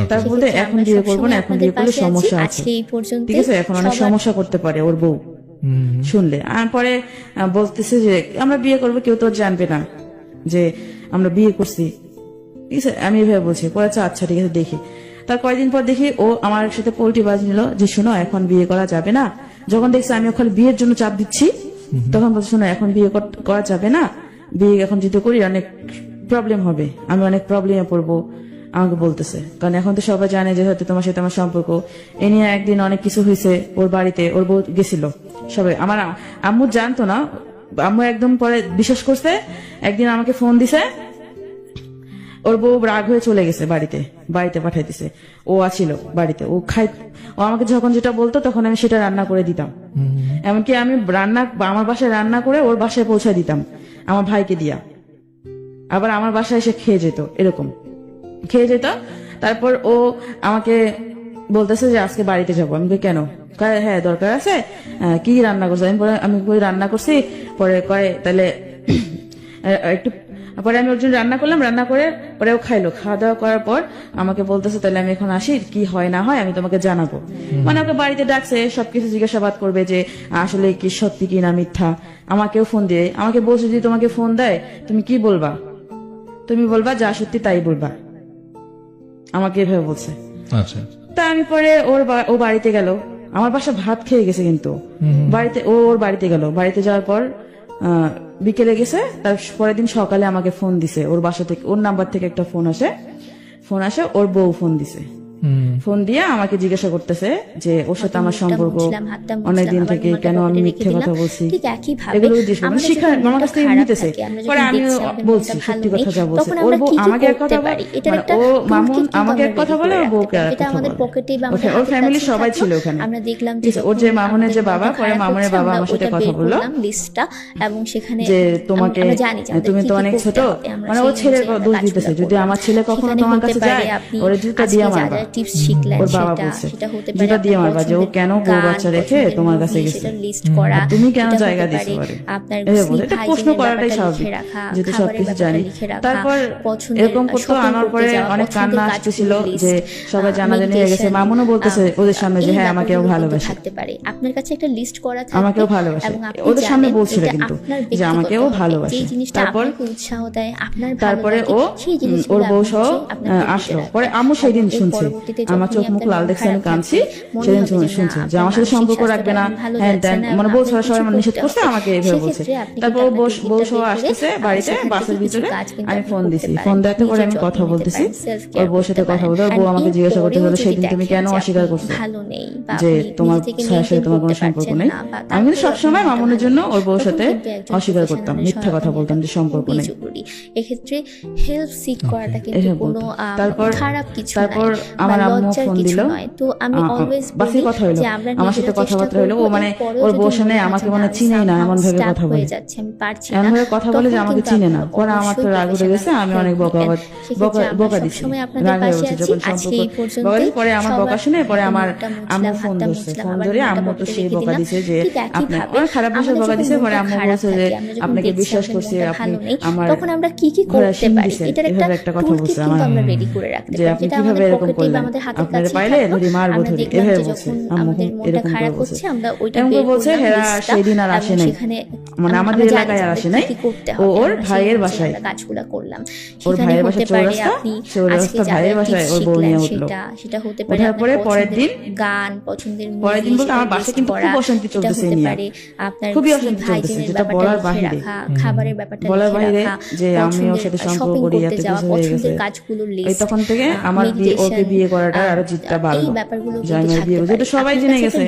তারপর বলতে এখন বিয়ে করবো না, এখন বিয়ে করলে সমস্যা আছে, ঠিক আছে, এখন অনেক সমস্যা করতে পারে ওর বউ শুনলে। আর পরে বলতেছে যে আমরা বিয়ে করবো, কেউ তো জানবে না যে আমরা বিয়ে করছি, ঠিক আছে। আমি এভাবে বলছি, পরে আচ্ছা ঠিক আছে দেখি। তার কয়েকদিন পর দেখি ও আমার সাথে পোল্টি বাজ নিল যে শোনো এখন বিয়ে করা যাবে না। যখন দেখছি আমি ওখানে বিয়ের জন্য চাপ দিচ্ছি, তখন বলছে শোনো এখন বিয়ে করা যাবে না, বিয়ে এখন যদি করি অনেক প্রবলেম হবে, আমি অনেক প্রবলেমে পড়বো, আমাকে বলতেছে। কারণ এখন তো সবাই জানে যে হয়তো তোমার সাথে আমার সম্পর্ক। এ নিয়ে একদিন অনেক কিছু হয়েছে ওর বাড়িতে, ওর বউ গেছিল, সবাই আমার আম্মু জানতো না, আম্মু একদম পরে বিশ্বাস করছে। একদিন আমাকে ফোন দিছে, ওর বউ রাগ হয়ে চলে গেছে বাড়িতে পাঠাই দিছে। ও আছিল বাড়িতে, ও আমাকে যখন যেটা বলতো তখন আমি সেটা রান্না করে দিতাম। এমনকি আমি আমার বাসায় রান্না করে ওর বাসায় পৌঁছায় দিতাম আমার ভাইকে দিয়া, আবার আমার বাসায় এসে খেয়ে যেত, এরকম খেয়ে যেত। তারপর ও আমাকে বলতেছে যে আজকে বাড়িতে যাবো। আমি কই কেন? কয় হ্যাঁ দরকার আছে। কি রান্না করছো? আমি কই রান্না করছি। পরে কয় তাহলে একটু পরে আমি ওর জন্য রান্না করলাম, রান্না করে পরে ও খাইলো। খাওয়া দাওয়া করার পর আমাকে বলতেছে তাহলে আমি এখন আসি, কি হয় না হয় আমি তোমাকে জানাবো। মানে ওকে বাড়িতে ডাকছে, সবকিছু জিজ্ঞাসাবাদ করবে যে আসলে কি সত্যি কি না মিথ্যা। আমাকেও ফোন দিয়ে আমাকে বলছে যদি তোমাকে ফোন দেয় তুমি কি বলবা? তুমি বলবা যা সত্যি তাই বলবা। আমাকে এভাবে বলছে। আচ্ছা, তা আমি পরে ও বাড়িতে গেল। আমার বাসা ভাত খেয়ে গেছে, কিন্তু বাড়িতে ওর বাড়িতে গেল। বাড়িতে যাওয়ার পর বিকেলে গেছে, তার পরের দিন সকালে আমাকে ফোন দিছে। ওর বাসা থেকে ওর নাম্বার থেকে একটা ফোন আসে, ওর বউ ফোন দিছে। ফোন দিয়ে আমাকে জিজ্ঞাসা করতেছে যে ওর সাথে আমার সম্পর্ক অনেকদিন থেকে, কেন আমি মিথ্যে কথা বলছি, এগুলো শিখা আমার কাছ থেকে নিতেছে। পরে আমি বলছি সত্যি কথা যা বলছে। ওর বউ আমাকে এক কথা বলে, ও মামুন আমাকে এক কথা বলে, ওর বউকে এক কথা বলে। ওর ফ্যামিলি সবাই ছিল ওখানে। আমরা দেখলাম ওর যে মামুনের যে বাবা, পরে মামুনের বাবা আমার সাথে কথা বললো লিস্টটা, এবং সেখানে যে তোমাকে তুমি তো অনেক ছোট, মানে ও ছেলের দোষ দিতেছে। যদি আমার ছেলে কখনো তোমার কাছে যায় ওরে জুতা দিয়ে মারবা। টিপস শিখলেন ওর বাবা বলছে সেটা হতে পারে জুতা দিয়ে মারবা যে ও কেন বউ বাচ্চা রেখে তোমার কাছে গেছে, সেটা লিস্ট করা, তুমি কেন জায়গা দিছো পারে আপনার এটা প্রশ্ন করাটাই স্বাভাবিক, যেহেতু সবকিছু জানি। তারপর এরকম করতো, আনার পরে অনেক কান্না আসতেছিল যে সবাই জানাজানি হয়ে গেছে। মামুনও বলতেছে ওদের সামনে যে হ্যাঁ আমাকেও ভালোবাসে, থাকতে পারে আপনার কাছে একটা লিস্ট করা থাকবে, আমাকেও ভালোবাসে। ওদের সামনে বলছিল কিন্তু যে আমাকেও ভালোবাসে। তারপর উৎসাহ দেয় আপনার, তারপরে ও ওর বউ সহ আসলো। পরে আম্মু সেই দিন শুনছে, আমার চোখ মুখ লাল দেখছে, আমি কাঁদছি। সেদিন শুনছে যে আমার সাথে সম্পর্ক রাখবে না, হ্যাঁ মানে বউ সবাই নিষেধ করছে, আমাকে এভাবে বলছে। তারপর ও বউ সহ আসতেছে বাড়িতে, বাসের ভিতরে আমি ফোন দিছি। ফোন দেওয়াতে পরে আমি কথা বলতেছি, ওর বউর সাথে কথা বলতে। ওর বউ আমাকে জিজ্ঞাসা করতে হলো সেদিন তুমি কেন অস্বীকার করছো যে তোমার সাথে তোমার কোনো সম্পর্ক নেই। আমি কিন্তু সবসময় মামুনের জন্য ওর বউর সাথে অস্বীকার করতাম, মিথ্যা কথা বলতাম যে সম্পর্ক নেই। এক্ষেত্রে হেল্প সিক করাটা কিন্তু কোনো খারাপ কিছু না, তারপর আমার আম্মু ফোন দিল। তো আমি অলওয়েজ বাসে কথা হইলো, আমার সাথে কথাবার্তা হইলো। ও মানে ওর বউর সামনে আমাকে মানে চিনে না এমন ভাবে কথা বলে, আমি পারছি এমন ভাবে কথা বলে যে আমাকে চিনে না। পরে আমার তো রাগ উঠে গেছে, আমি অনেক বকা দিচ্ছি, রাগ হয়ে গেছে যখন সম্পর্ক। পরে আমার বকা শুনে পরে আমার আম্মু ফোন ধরছে। ফোন ধরে আম্মু তো সেই বকা দিছে যে আপনার অনেক খারাপ ভাষায় বকা দিছে। পরে আম্মু বলছে যে আপনাকে বিশ্বাস করছি, আপনি আমার তখন আমরা কি করতে পারি, এটা একটা কথা বলছে আমার আমরা রেডি করে রাখতে যে আপনি কিভাবে এরকম করলেন, আপনারা পাইলে ধরি মারবো ধরি, এভাবে বলছে আম্মু। এরকম করে বলছে, এরকম বলছে। হেরা সেদিন আর আসে নাই, মানে আমাদের এলাকায় আর আসে নাই, ওর ভাইয়ের বাসায়, কাজগুলো করলাম। ওর ভাইয়ের বাসায় চৌরাস্তা, ভাইয়ের বাসায় ওর বউ নিয়ে উঠলো। সেটা হতে পারে পরে পরের দিন গান, পছন্দের পরের দিন বলতে আমার বাসায় কিন্তু খুব অশান্তি চলতেছে, আপনার খুবই অশান্তি চলতেছে, যেটা বলার বাহিরে, খাবারের ব্যাপারটা বলার বাহিরে যে আমি ওর সাথে সম্পর্ক করি, এত কিছু হয়ে গেছে। এই তখন থেকে আমার ওকে বিয়ে করাটা আরো জিতটা বাড়লো, যে আমি বিয়ে করছি, এটা সবাই জেনে গেছে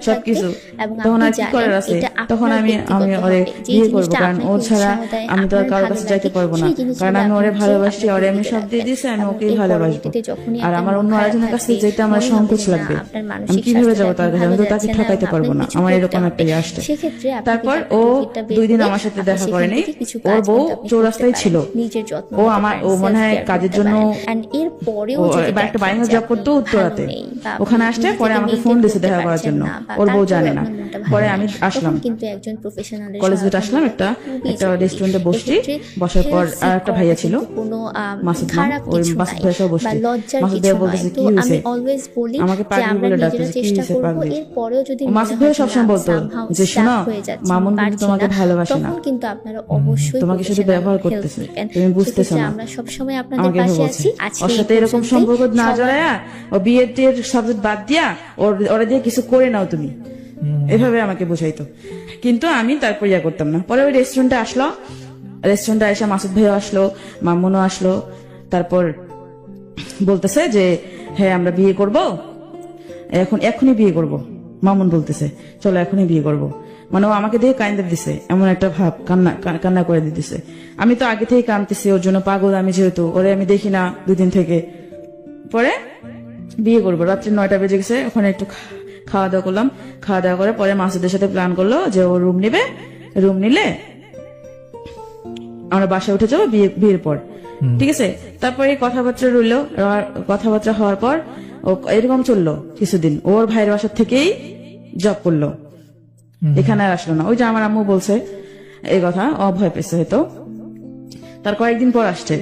সবকিছু। তখন আর কি করার আছে, তখন আমি ওরে বিয়ে করবো, কারণ ও ছাড়া আমি তো আর কারোর কাছে যাইতে পারবো না, কারণ আমি ওরে ভালোবাসি, ওরে আমি সব দিয়ে দিয়েছি, আমি ওকেই ভালোবাসবো। আর আমার অন্য আরেকজনের কাছে যেতে আমার সংকোচ লাগবে, আমি কিভাবে যাবো তার কাছে, আমি তো তাকে ঠকাইতে পারবো না, আমার এরকম একটা আসছে। তারপর ও 2 দিন আমার সাথে দেখা করেনি, ওর বউ চৌরাস্তায় ছিল। ও মনে হয় কাজের জন্য একটা বাইরে জব করতো উত্তরাতে, ওখানে আসতে পরে আমাকে ফোন দিয়েছে দেখা করার জন্য, ওর বউ জানে না। পরে আমি আসলাম কলেজ গেট, আসলাম একটা রেস্টুরেন্টে বসছি। বসার পর আর একটা ভাইয়া ছিল, মাসুদ নাম, ওই মাসুদ ভাইয়া সহ বসছি। মাসুদ ভাইয়া বলতেছে কি হয়েছে, আমাকে পাগলি বলে ডাকতেছে, কি হয়েছে পাগলি। মাসুদ ভাইয়া সবসময় বলতো যে শোনো মামুন কিন্তু তোমাকে ভালোবাসে না, তোমাকে শুধু ব্যবহার করতেছে, তুমি বুঝতেছো না, আমাকে বলছে। ওর সাথে এরকম সম্পর্ক না জড়ায়া, ও বিয়ের সাবজেক্ট বাদ দিয়া ওরা দিয়ে কিছু করে নাও তুমি, এভাবে আমাকে বোঝাইতো। কিন্তু আমি তারপর ইয়া করতাম না। পরে ওই রেস্টুরেন্টে আসলো, রেস্টুরেন্টে এসে মাসুদ ভাইও আসলো, মামুনও আসলো। তারপর বলতেছে যে হ্যাঁ আমরা বিয়ে করব, এখনই বিয়ে করব। মামুন বলতেছে চলো এখনই বিয়ে করব, মানে ও আমাকে দিয়ে কান্দে দিছে, এমন একটা ভাব, কান্না করে দিতেছে। আমি তো আগে থেকে কাঁদতেছি, ওর জন্য পাগল আমি, যেহেতু ওরে আমি দেখি না 2 দিন থেকে। পরে বিয়ে করবো, রাত্রি 9টা বেজে গেছে। ওখানে একটু খাওয়া দাওয়া করলাম, খাওয়া দাওয়া করে পরে মাসুদের সাথে প্ল্যান করলো যে ও রুম নিবে, রুম নিলে আমরা বাসায় উঠে যাবো বিয়ের পর। ঠিক আছে। তারপরে এই কথাবার্তা রইলো, কথাবার্তা হওয়ার পর ও এরকম চললো কিছুদিন, ওর ভাইয়ের বাসার থেকেই জব করলো, এখানে আর আসলো না। ওই যে আমার আম্মু বলছে এই কথা, ও ভয় পেয়েছে হয়তো। তার কয়েকদিন পর আসছে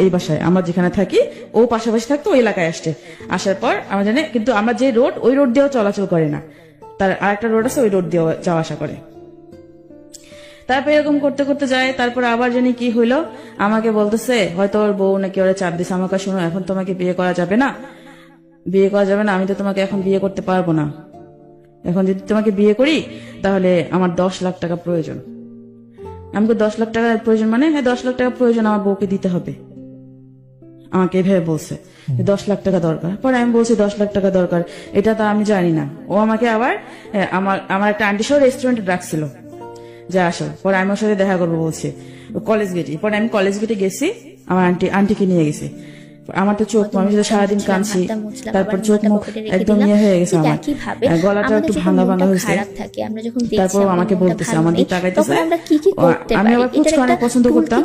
এই বাসায়, আমরা যেখানে থাকি ও পাশাপাশি থাকতো, ওই এলাকায় আসছে। আসার পর আমরা জানি, কিন্তু আমরা যে রোড, ওই রোড দিয়েও চলাচল করে না, তার আরেকটা রোড আছে, ওই রোড দিয়েও যাওয়া আসা করে। তারপর এরকম করতে করতে যায়। তারপর আবার জানি কি হইলো, আমাকে বলতেছে হয়তো ওর বউ নাকি ওরা চাপ দিছে আমাকে, শোনো এখন তোমাকে বিয়ে করা যাবে না, বিয়ে করা যাবে না, আমি তো তোমাকে এখন বিয়ে করতে পারবো না, এখন যদি তোমাকে বিয়ে করি তাহলে আমার 10 লাখ টাকা প্রয়োজন। আমাকে 10 লাখ টাকার প্রয়োজন, মানে হ্যাঁ 10 লাখ টাকা প্রয়োজন, আমার বউকে দিতে হবে। আমাকে এভাবে বলছে 10 লাখ টাকা দরকার। পরে আমি বলছি 10 লাখ টাকা দরকার, এটা তো আমি জানি না। ও আমাকে আবার আমার একটা আন্টি সহ রেস্টুরেন্টে ডাকছিল যে আসো, পরে আমি ওর সাথে দেখা করবো বলছি কলেজ গেটে। পরে আমি কলেজ গেটে গেছি, আমার আন্টিকে নিয়ে গেছি। আমার তো চোখ, আমি তো সারাদিন কাঁদছি, তারপর চোখ মুখ একদম ইয়ে হয়ে গেছে, আমার গলাটা একটু ভাঙা ভাঙা হয়েছে। তারপর আমাকে বলতেছে, আমার দিকে তাকাইতেছে, আমি আবার ফুচকা অনেক পছন্দ করতাম,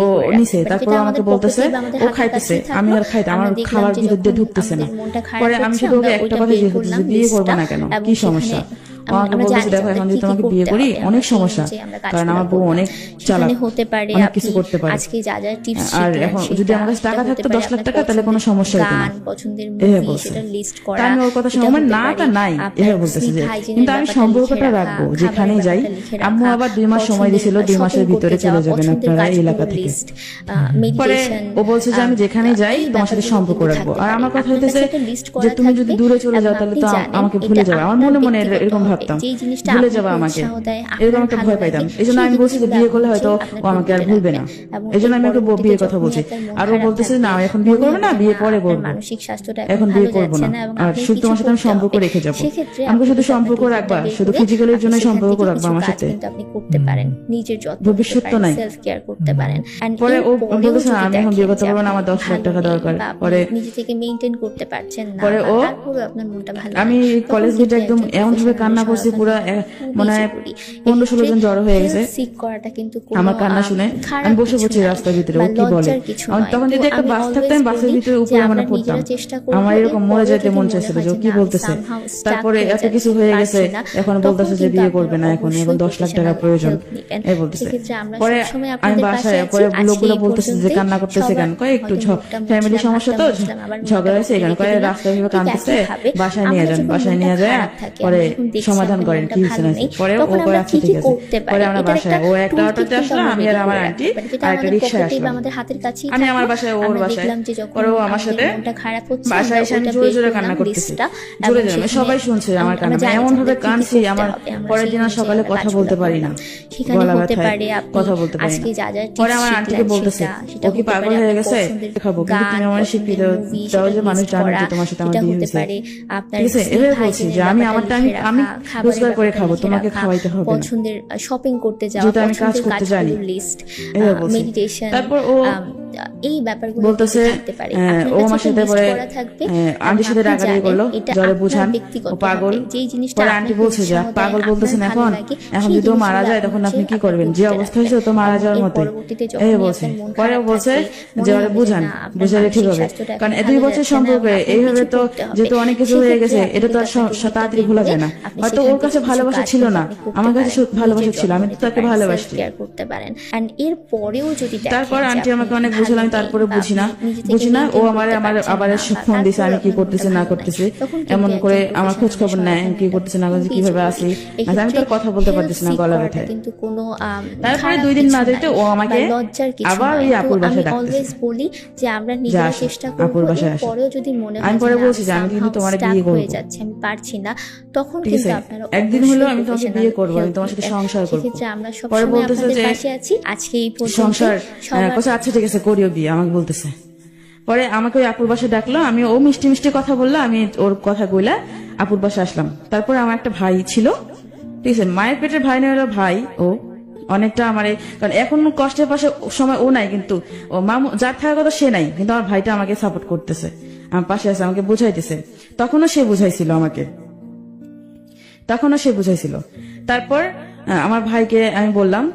ও নিছে। তারপর আমাকে বলতেছে ও খাইতেছে, আমি আর খাইতে, আমার খাবার ভিতর দিয়ে ঢুকতেছে না। পরে আমি শুধু ওকে একটা কথা জিজ্ঞেস করতেছি, বিয়ে করবে না কেন, কি সমস্যা? আমাকে বলতেছে দেখো এখন যদি তোমাকে বিয়ে করি অনেক সমস্যা, কারণ আমার বউ অনেক চালাক, অনেক কিছু করতে পারে, আর এখন যদি আমার কাছে টাকা থাকতো 10 লাখ টাকা, তাহলে কোনো সমস্যা হতো না। আমি ওর কথা শুনে আমার নাটা নাই এভাবে বলতেছি যে, কিন্তু আমি সম্পর্কটা রাখবো যেখানেই যাই। আম্মু আবার 2 মাস সময় দিয়েছিল, 2 মাসের ভিতরে চলে যাবেন আপনারা এই এলাকা থেকে। পরে ও বলছে যে আমি যেখানেই যাই তোমার সাথে সম্পর্ক রাখবো। আর আমার কথা হইতেছে যে তুমি যদি দূরে চলে যাও তাহলে তো আমাকে ভুলে যাবে। আমার মনে মনে এরকম ভাবতাম, ভুলে যাবে আমাকে, এরকম একটা ভয় পাইতাম। এই জন্য আমি বলছি যে বিয়ে করলে হয়তো ও আমাকে আর ভুলবে না, এই জন্য আমি ওকে বিয়ের কথা বলছি। আর ও বলতেছে না এখন বিয়ে করবে না, বিয়ে পরে করবো, এখন বিয়ে করবো না, আর শুধু তোমার সাথে আমি সম্পর্ক রেখে যাবো। আমাকে শুধু সম্পর্ক রাখবা, শুধু ফিজিক্যালের জন্য সম্পর্ক রাখবা আমার সাথে, আপনি করতে পারেন, নিজের যত্ন ভবিষ্যৎ তো নাই। সেলফ কেয়ার করতে পারেন। পরে ও বলতেছে না আমি এখন বিয়ে করতে পারবো না, আমার 10 লাখ টাকা দরকার। পরে নিজে থেকে মেইনটেইন করতে পারছেন না, পরে ও আপনার মনটা ভালো, আমি কলেজ গেটে একদম এমন ভাবে কান্না করছি, পুরো মানে 15-16 জন জড়ো হয়ে গেছে আমার কান্না শুনে। আমি বসে পড়ছি রাস্তার ভিতরে, ও কি বলে, তখন যদি একটা বাস থাকতো আমি বাসের ভিতরে উপরে মানে পড়তাম, আমার এরকম মরে যেতে মন চাইছিল যে ও কি বলতেছে। তারপরে এত কিছু হয়ে গেছে, এখন বলতেছে যে বিয়ে করবে না, এখন 10 লাখ টাকা প্রয়োজন এই বলতেছে। পরে আমি বাসায়, পরে লোকগুলো বলতেছে যে কান্না করতেছে কেন, কয় একটু ফ্যামিলি সমস্যা তো ঝগড়া হয়েছে এখানে, কয় রাস্তায় ভেবে কাঁদতেছে, বাসায় নিয়ে যান, বাসায় নিয়ে যায় পরে সমাধান করেন কি হয়েছে না। পরে ও কয় আচ্ছা ঠিক আছে। পরে আমরা বাসায়, ও একটা অটোতে আসলো, আমি আর আমার আন্টি আর একটা রিক্সায় আসলাম। আমি আমার বাসায়, ওর বাসায়, পরে ও আমার সাথে বাসায় এসে আমি জোরে জোরে কান্না করতেছি, জোরে জোরে, সবাই শুনছে আমার কান্না, এমন ভাবে কাঁদছি আমার পরের দিন আর সকালে কথা বলতে পারি না, গলা ব্যথায় কথা বলতে পারি না। পরে আমার আন্টিকে বলতেছে ও কি পাগল হয়ে গেছে, খাবো কিন্তু তুমি আমার শিখিয়ে দাও যে মানুষ জানে যে তোমার সাথে আমার বিয়ে হয়েছে, ঠিক আছে। এভাবে বলছি যে আমি আমারটা আমি রোজগার করে খাবো, তোমাকে খাওয়াইতে হবে না, পছন্দের শপিং করতে যাওয়া, যেটা আমি কাজ করতে জানি, লিস্ট, মেডিটেশন। তারপর ও এই ব্যাপারগুলো বলতেছে ও আমার সাথে পরে আন্টির সাথে রাগারাগি করলো, জলে বুঝান ও পাগল। পরে আন্টি বলছে যে পাগল বলতেছেন এখন যদি ও মারা যায় তখন আপনি কি করবেন, যে অবস্থা হয়েছে তো মারা যাওয়ার মতোই এই বলছে। পরে ও বলছে যে ওরা বুঝান, বুঝালে ঠিক হবে, কারণ 2 বছর সম্পর্কে এইভাবে তো যেহেতু অনেক কিছু হয়ে গেছে, এটা তো আর তাড়াতাড়ি ভোলা যায় না। হয়তো ওর কাছে ভালোবাসা ছিল না, আমার কাছে ভালোবাসা ছিল, আমি তো তাকে ভালোবাসি। তারপর আন্টি আমাকে অনেক বুঝলাম, তারপরে বুঝি না ও আমার আবার ফোন দিছে, আমি কি করতেছি না করতেছি, এমন করে আমার খোঁজ খবর নেয়, কি করতেছি না করতেছি, কিভাবে আসি, আমি তোর কথা বলতে পারতেছি না গলা ব্যথায়। তারপরে 2 দিন না যেতে ও আমাকে আবার ওই আপুর বাসায় ডাকতেছে, বলি যে আমরা নিজেরা চেষ্টা করব, পরেও যদি মনে হয় আমি পরে বলছি যে আমি কিন্তু তোমার বিয়ে করব, আমি পারছি না, তখন কিন্তু আপনারা একদিন হলো আমি তোমাকে বিয়ে করব, আমি তোমার সাথে সংসার করব। পরে বলতেছে যে আজকে এই সংসার, আচ্ছা ঠিক আছে করিও বিয়ে, আমাকে বলতেছে। পরে আমাকে ওই আপুর বাসায় ডাকলো, আমি ও মিষ্টি মিষ্টি কথা বললো, আমি ওর কথা কইলা আপুর বাসায় আসলাম। তারপরে আমার একটা ভাই ছিল, ঠিক আছে, মায়ের পেটের ভাই নয়, ভাই ও অনেকটা আমার, কারণ এখন কষ্টের পাশে সময় ও নাই, কিন্তু ও মামু যার থাকার কথা সে নাই, কিন্তু আমার ভাইটা আমাকে সাপোর্ট করতেছে, আমার পাশে আছে, আমাকে বুঝাইতেছে। তখনও সে বুঝাইছিল আমাকে, তারপর আমার ভাইকে আমি বললাম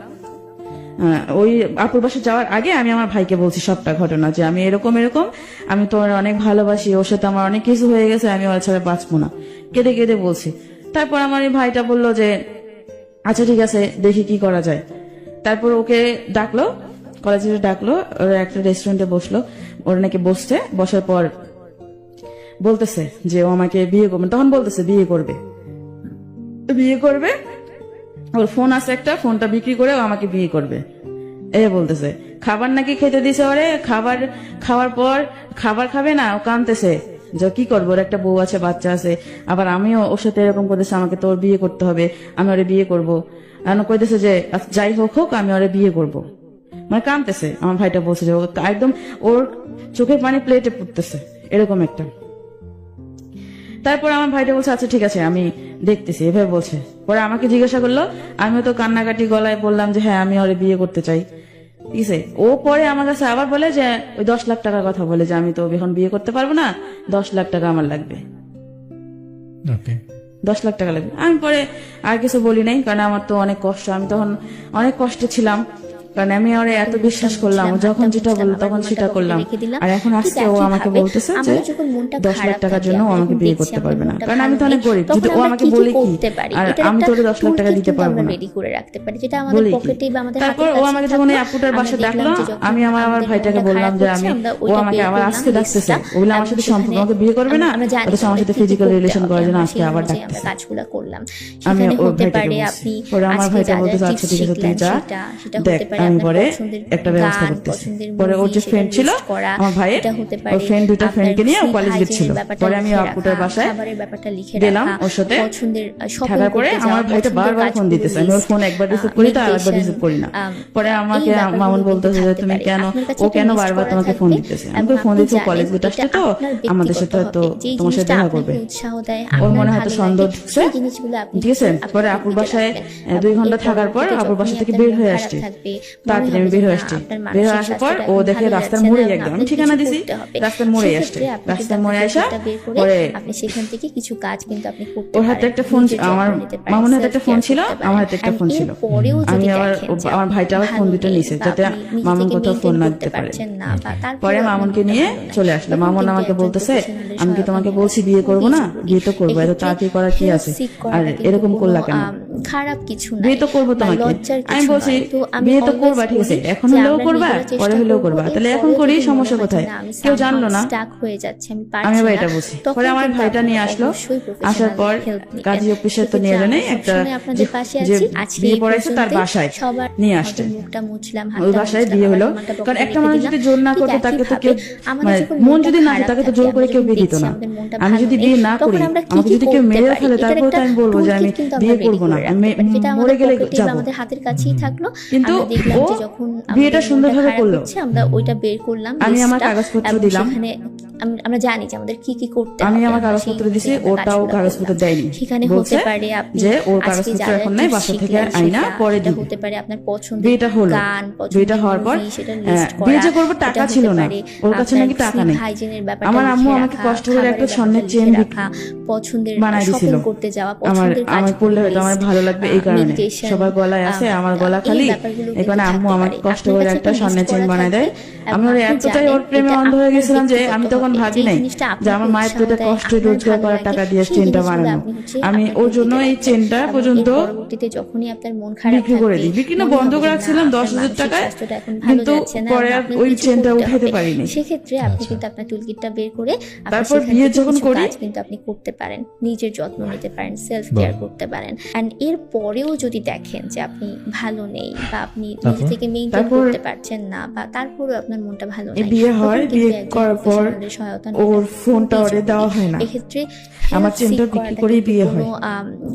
ওই আপুর বাসা যাওয়ার আগে আমি আমার ভাইকে বলছি সবটা ঘটনা, যে আমি এরকম এরকম, আমি তোমার অনেক ভালোবাসি, ওর সাথে আমার অনেক কিছু হয়ে গেছে, আমি ওর ছাড়া বাঁচবো না, কেঁদে কেঁদে বলছি। তারপর আমার এই ভাইটা বললো যে আচ্ছা ঠিক আছে দেখি কি করা যায়। তারপর ওকে ডাকলো, কলেজে ডাকলো, ওরা একটা রেস্টুরেন্টে বসলো, ওরা নাকি বসছে, বসার পর বলতেছে যে ও আমাকে বিয়ে করবে, তখন বলতেছে বিয়ে করবে, ওর ফোন আছে একটা, ফোনটা বিক্রি করে ও আমাকে বিয়ে করবে এই বলতেছে। খাবার নাকি খেতে দিছে ওরে, খাওয়ার পর খাবার খাবে না, ও কাঁদতেছে যে কি করবো, ওর একটা বউ আছে, বাচ্চা আছে, আবার আমিও ওর সাথে এরকম করতেছে, আমাকে তো ওর বিয়ে করতে হবে, আমি ওরে বিয়ে করবো, আর কইতেছে যে যাই হোক হোক আমি ওরে বিয়ে করবো, মানে কাঁদতেছে। আমার ভাইটা বলছে যে একদম ওর চোখের পানি প্লেটে পড়তেছে এরকম একটা। তারপর আমার ভাইটা বলছে আচ্ছা ঠিক আছে আমি দেখতেছি, এভাবে বলছে। পরে আমাকে জিজ্ঞাসা করলো, আমিও তো কান্নাকাটি গলায় বললাম যে হ্যাঁ আমি ওরে বিয়ে করতে চাই, ঠিক আছে। ও পরে আমার কাছে আবার বলে যে ওই 10 লাখ টাকার কথা বলে, যে আমি তো এখন বিয়ে করতে পারবো না, 10 লাখ টাকা আমার লাগবে, 10 লাখ টাকা লাগবে। আমি পরে আর কিছু বলি নাই, কারণ আমার তো অনেক কষ্ট, আমি তখন অনেক কষ্টে ছিলাম, কারণ আমি ওরে এত বিশ্বাস করলাম, যখন যেটা বললো তখন সেটা করলাম। আর এখন আজকে ও আমাকে বলতেছে যে 10 লাখ টাকার জন্য ও আমাকে বিয়ে করতে পারবে না, কারণ আমি তো অনেক গরিব, যদি ও আমাকে বলে কি, আর আমি তো ওরে 10 লাখ টাকা দিতে পারবো না, রেডি করে রাখতে পারি, যেটা আমাদের পকেটে বা আমাদের তারপর ও আমাকে যখন এই আপুটার বাসা ডাকলো, আমি আমার ভাইটাকে বললাম যে ও আমাকে আবার আজকে ডাকতেছে, ওগুলো আমার সাথে সম্পর্ক, আমাকে বিয়ে করবে না, অথচ আমার সাথে ফিজিক্যাল রিলেশন করার জন্য আজকে আবার ডাকতেছে। কাজগুলো করলাম, আমি সেখানে ওর হতে পারে ভাইটাকে আপনি বলছি, পরে আমার ভাইটা বলতেছে আচ্ছা ঠিক আছে তুই যা দেখ, আমি পরে একটা ব্যবস্থা করতেছি। পরে ওর যে ফ্রেন্ড ছিল আমার ভাইয়ের, ওর ফ্রেন্ড দুটা ফ্রেন্ডকে নিয়ে ও কলেজ গেছিল, পরে আমি আপুটার বাসায় গেলাম ওর সাথে, থাকার পরে আমার ভাইটা বারবার ফোন দিতেছে, আমি ওর ফোন একবার রিসিভ করি তো আরেকবার রিসিভ করি না। পরে আমাকে মামুন বলতেছে যে তুমি কেন, ও কেন বারবার তোমাকে ফোন দিতেছে, আমি ফোন দিচ্ছি কলেজ গেট আসছে তো আমাদের সাথে তো তোমার সাথে দেখা করবে, ওর মনে হয়তো সন্দেহ ঢুকছে, ঠিক আছে। পরে আপুর বাসায় 2 ঘন্টা থাকার পর আপুর বাসা থেকে বের হয়ে আসছি, তাড়াতাড়ি আমি বের হয়ে আসছি, বের হয়ে আসার পর ও দেখে রাস্তার মোড়ে, একদম আমি ঠিকানা দিছি রাস্তার মোড়ে আসছে, রাস্তার মোড়ে আসা পরে আপনি সেখান থেকে কিছু কাজ কিন্তু আপনি করতে ওর হাতে একটা ফোন, আমার মামুন হাতে একটা ফোন ছিল, আমার হাতে একটা ফোন ছিল, আমি আবার আমার ভাইটা আবার ফোন দুটো নিছে যাতে মামুন কোথাও ফোন না দিতে পারে। পরে মামুনকে নিয়ে চলে আসলাম, মামুন আমাকে বলতেছে আমি কি তোমাকে বলছি বিয়ে করবো না, বিয়ে তো করবো, এত তাড়াতাড়ি করার কি আছে, আর এরকম করলা কেন, খারাপ কিছু না, বিয়ে তো করবো তোমাকে। আমি বলছি বিয়ে তো করবা, ঠিক আছে এখন হলেও করবা, পরে হলেও করবা, তাহলে এখন করি, সমস্যা কোথায়, কেউ জানলো না, আমি আবার এটা বলছি। পরে আমার ভাইটা নিয়ে আসলো, আসার পর কাজী অফিসে তো নিয়ে জানে একটা যে বিয়ে পড়াইছে তার বাসায় নিয়ে আসছে, ওই বাসায় বিয়ে হলো। কারণ একটা মানুষ যদি জোর না করতো তাকে তো কেউ, মানে মন যদি না তাকে তো জোর করে কেউ বিয়ে দিত না। আমি যদি বিয়ে না করি, আমাকে যদি কেউ মেরে ফেলে, তারপর তো আমি বলবো যে আমি বিয়ে করবো না, আমি মরে গেলে যাবো, আমাদের হাতের কাছেই থাকলো। কিন্তু ও বিয়েটা সুন্দরভাবে করলো, আমরা ওইটা বের করলাম, আমি আমার কাগজপত্র দিলাম, আমরা জানি যে আমাদের কি কি করতে হবে, আমি আমার কাগজপত্র দিছি, ওটাও কাগজপত্র দেয়নি, সেখানে হতে পারে আপনি যে ওর কাগজপত্র এখন নাই, বাসা থেকে আইনা পরে দিবে, হতে পারে আপনার পছন্দ, বিয়েটা হলো, গান বিয়েটা হওয়ার পর বিয়ে যে করবো টাকা ছিল না, ওর কাছে নাকি টাকা নেই। আমার আম্মু আমাকে কষ্ট করে একটা স্বর্ণের চেন পছন্দের বানাই দিছিল, করতে যাওয়া, আমার পড়লে হয়তো আমার ভালো লাগবে এই কারণে, সবার গলায় আছে আমার গলা খালি, এই কারণে আম্মু আমাকে কষ্ট করে একটা স্বর্ণের চেন বানাই দেয়। আমি ওর এতটাই ওর প্রেমে অন্ধ হয়ে গেছিলাম যে আমি তখন ভাবি নাই যে আমার মায়ের তো এটা কষ্ট রোজগার করার টাকা দিয়ে চেনটা বানানো, আমি ওর জন্য এই চেনটা পর্যন্ত যখনই আপনার মন খারাপ বিক্রি করে দিই, বিক্রি না বন্ধ করে রাখছিলাম 10,000 টাকায়, কিন্তু পরে ওই চেনটা উঠাতে পারিনি। সেক্ষেত্রে আপনি কিন্তু আপনার টুলকিটটা বের করে তারপর বিয়ে যখন করি কিন্তু আপনি করতে পারেন, নিজের যত্ন নিতে পারেন, সেলফ কেয়ার করতে পারেন। এন্ড এর পরেও যদি দেখেন যে আপনি ভালো নেই বা আপনি নিজে থেকে মেইনটেইন করতে পারছেন না, বা তারপরেও আপনার মনটা ভালো নেই, বিয়ে হয়, বিয়ে করার পর সহায়তা ওর ফোনটা ওরে দেওয়া হয় না, এক্ষেত্রে আমার চেনটা বিক্রি করেই বিয়ে হয়,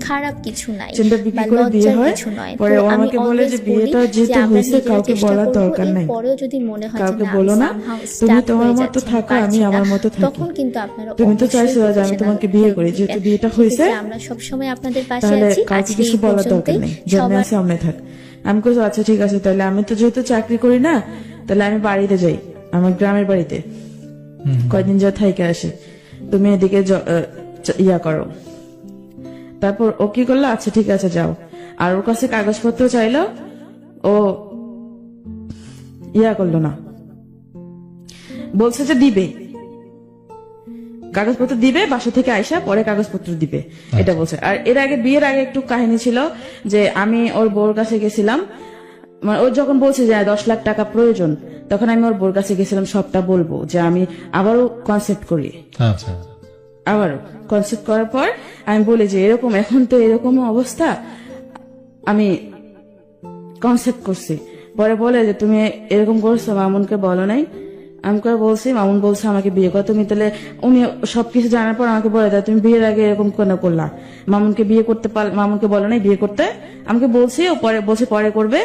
খারাপ কিছু নাই, চেনটা বিক্রি করে বিয়ে হয়। পরে ও আমাকে বলে যে বিয়েটা যেতে হয়েছে কাউকে বলার দরকার নাই, পরেও যদি মনে হয় কাউকে বলো না, তুমি তোমার মতো থাকো, আমি আমার মতো থাকি, তখন কিন্তু আপনারা, তুমি তো চাইছো যে আমি তোমাকে বিয়ে করি, যেহেতু বিয়েটা হয়েছে আমরা সব সময় আপনাদের পাশে তাহলে আছি, কাউকে কিছু বলার দরকার নেই, যেমন সামনে থাক। আমি কইছি আচ্ছা ঠিক আছে, তাহলে আমি তো যেহেতু চাকরি করি না, তাহলে আমি বাড়িতে যাই, আমার গ্রামের বাড়িতে কয়েকদিন যা থাইকে আসে, তুমি এদিকে ইয়া করো। তারপর ও কি করলো, আচ্ছা ঠিক আছে যাও, আর ওর কাছে কাগজপত্র চাইলো, ও ইয়া করলো না, বলছে যে দিবে, কাগজপত্র দিবে, বাসা থেকে আইসা পরে কাগজপত্র দিবে, এটা বলছে। আর এর আগে বিয়ের আগে একটু কাহিনী ছিল যে আমি ওর বউর কাছে গেছিলাম, মানে ও যখন বলছে যে 10 লাখ টাকা প্রয়োজন, তখন আমি ওর বউর কাছে গেছিলাম সবটা বলবো, যে আমি আবারও কনসেপ্ট করি। আচ্ছা, আবারও কনসেপ্ট করার পর আমি বলি যে এরকম, এখন তো এরকম অবস্থা, আমি কনসেপ্ট করছি। পরে বলে যে তুমি এরকম করছো, মামুনকে বলো নাই? আমি করে বলছি, মামুন বলছে আমাকে বিয়ে কর। তুমি তাহলে, উনি সবকিছু জানার পর আমাকে বলে দেয় তুমি বিয়ের আগে এরকম কেন করলা, মামুনকে বিয়ে করতে মামুনকে বলো নাই বিয়ে করতে? আমাকে বলছি, ও পরে বলছে পরে করবে।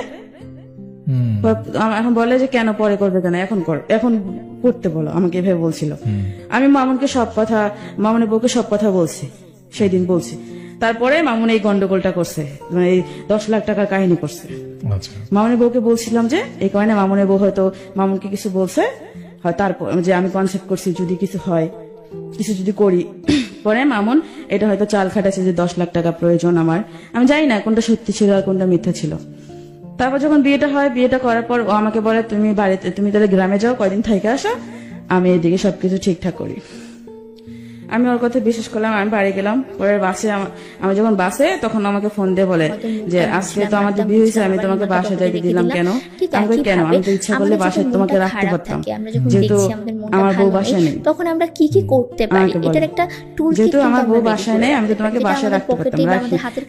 এখন বলে যে কেন পরে করবে, কেন এখন এখন করতে বলো, আমাকে এভাবে বলছিল। আমি মামুনকে সব কথা, মামুনের বউকে সব কথা বলছি, সেই দিন বলছি। তারপরে মামুন এই গন্ডগোলটা করছে, মানে এই 10 লাখ টাকার কাহিনী করছে। মামুনের বউকে বলছিলাম যে এই কারণে মামুনের বউ হয়তো মামুনকে কিছু বলছে, হয় তারপর যে আমি কনসেপ্ট করছি যদি কিছু হয়, কিছু যদি করি। পরে মামুন এটা হয়তো চাল খাটাচ্ছে যে 10 লাখ টাকা প্রয়োজন আমার, আমি জানি না কোনটা সত্যি ছিল আর কোনটা মিথ্যা ছিল। তারপর যখন বিয়েটা হয়, বিয়েটা করার পর ও আমাকে বলে তুমি বাড়িতে, তুমি তাহলে গ্রামে যাও, কয়দিন থেকে আসো, আমি এদিকে সবকিছু ঠিকঠাক করি। আমি ওর কথা বিশ্বাস করলাম, আমি বাড়ি গেলাম। পরে বাসে আমি যখন বাসে, তখন আমাকে ফোন দিয়ে বলে যে আজকে তো আমাদের বিয়ে হয়েছে, আমি তোমাকে বাসা যাইতে দিলাম কেন? আমি কেন, আমি তো ইচ্ছা করলে বাসায় তোমাকে রাখতে পারতাম, যেহেতু আমার বউ বাসায় নেই। তখন আমরা কি কি করতে পারি, এটার একটা টুল, যেহেতু আমার বউ বাসায় নেই, আমি তো তোমাকে বাসায় রাখতে পারতাম,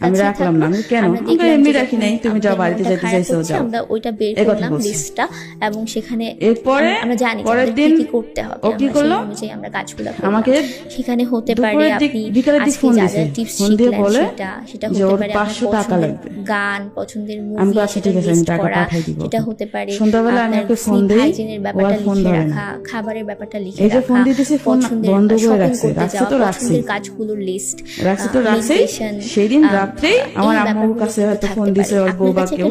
আমি রাখলাম না। আমি কেন, আমি এমনি রাখি নাই, তুমি যাও, বাড়িতে যেতে চাইছো যাও। আমরা ওইটা বের করলাম লিস্টটা, এবং সেখানে এরপরে আমরা জানি পরের দিন কি করতে হবে, ও কি করলো, আমরা কাজগুলো আমাকে সেখানে হতে পারে আপনি আজকে যা যা টিপস শিখলেন সেটা হতে পারে 500 টাকা লাগবে, গান, পছন্দের আমি মুভি, আচ্ছা ঠিক আছে আমি টাকা পাঠাই দিব। সেটা হতে পারে সন্ধ্যাবেলা আমি ওকে ফোন দেই, হাইজিনের ব্যাপারটা লিখে রাখা, খাবারের ব্যাপারটা লিখে এই যে রাখা, ফোন দিতেছি, ফোন বন্ধ করে রাখছি, রাখছি তো রাখছি, পছন্দের কাজগুলোর লিস্ট রাখছি তো রাখছি। সেই দিন রাত্রে আমার আম্মুর কাছে হয়তো ফোন দিছে ওর বউ বা কেউ,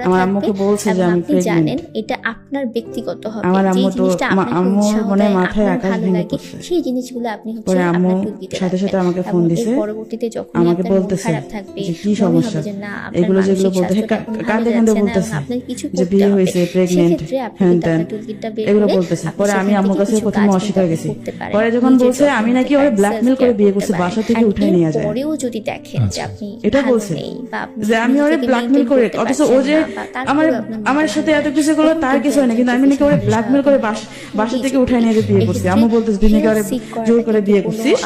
আমার আম্মুকে বলছে যে আমি আপনি জানেন প্রেগন্যান্ট। এটা আপনার ব্যক্তিগত হবে, আমার যে আম্মু তো জিনিসটা আপনাকে আম্মুর উৎসাহ মনে দেয়, মাথায় আপনার আকাশ ভালো ভেঙে লাগে, পড়ছে। সেই জিনিসগুলো আপনি হচ্ছে পরে আম্মু আপনার টুলকিটে সাথে সাথে রাখবেন। আমাকে ফোন এবং দিছে, এর পরবর্তীতে যখন আমাকে আপনার মন বলতেছে খারাপ থাকবে, যে কি মনে সমস্যা, হবে যে না আপনার এগুলো যেগুলো মানসিক বলতে স্বাস্থ্যটা এখন ভালো কাঁদে কাঁদে যাচ্ছে না, বলতেছে এবং আপনার কিছু যে করতে বিয়ে হবে। হয়েছে, প্রেগনেন্ট, সেক্ষেত্রে আপনি হ্যান কিন্তু ত্যান, আপনার টুলকিটটা বের এগুলো করে বলতেছে। আপনি পরে আমি সেখান আম্মুর থেকে কাছে কিছু প্রথমে কাজ অস্বীকার কিন্তু গেছি। করতে পারেন। পরে যখন নিজের বলছে যত্ন আমি নাকি নিতে ওরে পারেন, ব্ল্যাকমেল করে self-care বিয়ে করতে করছি, পারেন। বাসা থেকে And উঠায় নিয়ে যায়। এরপরেও যদি দেখেন যে আপনি এটা ভালো বলছে নেই বা আপনি যে আমি ওরে নিজেকে ব্ল্যাকমেল maintain করে, করতে অথচ ও পারছেন যে না, বা তারপরেও আপনার আমার মনটা সাথে ভালো এত নেই, কিছু করলো, তখন তার কিন্তু কিছু হয়নি, কিন্তু আমি নাকি ওরে ব্ল্যাকমেল করে বাসা থেকে উঠায় নিয়ে বিয়ে করছি। আমি বলতেছি তুই নাকি ওরে জোর করে বিয়ে করছিস।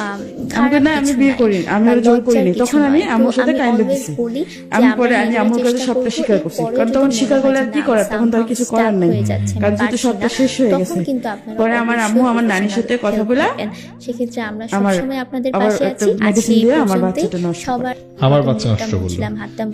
আমি না, আমি বিয়ে করি, আমি ওরে জোর করিনি। তখন আমি আম্মুর সাথে কাইন্ড দিচ্ছি। আমি পরে আমি আম্মুর কাছে সবটা স্বীকার করছি, কারণ তখন স্বীকার করলে আর কি করার, তখন তো আর কিছু করার নেই, কারণ যেহেতু সবটা শেষ হয়ে গেছে। পরে আমার আম্মু আমার নানির সাথে কথা বলে সেক্ষেত্রে আমরা আমার সবসময় আপনাদের আবার পাশে একটা আছি। মেডিসিন আজকে দিয়ে এই আমার পর্যন্তই। বাচ্চাটা নষ্ট করে। সবার আমার বাচ্চা নষ্ট করলো।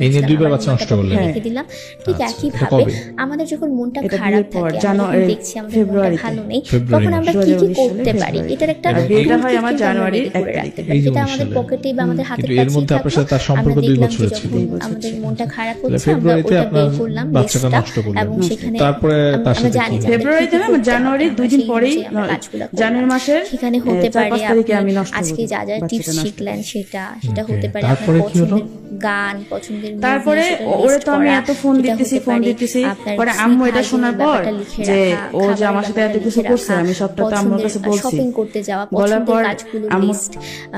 এই নিয়ে 2 বার বাচ্চা নষ্ট করলেন। রেখে দিলাম। ঠিক আচ্ছা, একই এটা ভাবে কবে? আমাদের যখন মনটা এটা খারাপ বিয়ের পর, থাকে, আমরা জানুয়ারি, যখন দেখছি আমাদের মনটা ফেব্রুয়ারিতে। ভালো নেই, ফেব্রুয়ারি তখন আমরা মাসে। কি কি 2019 করতে সালে পারি, ফেব্রুয়ারি। এটার একটা আর বিয়েটা toolkit হয় আমার কিন্তু আমরা জানুয়ারির ready করে 1 রাখতে তারিখে। পারি। এই এটা 19 আমাদের সালে। পকেটে বা আমাদের হাতের কিন্তু এর কাছেই মধ্যে আপনার থাকলো। সাথে তার সম্পর্ক আমরা 2 দেখলাম যে বছরের যখন ছিল। আমাদের মনটা খারাপ তাহলে হচ্ছে, আমরা ফেব্রুয়ারিতে ওটা আপনার বের করলাম বাচ্চাটা লিস্টটা, নষ্ট করলেন। এবং সেখানে তারপরে তার আমরা সাথে জানি কি যে হলো? ফেব্রুয়ারিতে না, আমাদের কি করতে জানুয়ারি হবে, 2 দিন সেই পরেই, অনুযায়ী আমরা কাজগুলো করলাম। জানুয়ারি মাসের সেখানে হতে 4-5 পারে তারিখে আমি আপনি নষ্ট আজকে করি যা যা টিপস বাচ্চাটা নষ্ট শিখলেন করি। সেটা হতে পারে আপনার তারপরে কি হলো? পছন্দের গান, পছন্দের movie, তারপরে সেটা ওরে list তো আমি করা, এত ফোন সেটা দিতেছি হতে ফোন পারে দিতেছি, আপনার পরে sleep আম্মু এটা hygiene শোনার এর পর ব্যাপারটা লিখে যে রাখা, ও যে খাবারের আমার সাথে এত ব্যাপারটা কিছু লিখে করছে, রাখা, আমি সবটা তো আম্মুর কাছে বলছি। শপিং করতে যাওয়া, বলার পর পছন্দের কাজগুলোর আম্মু লিস্ট,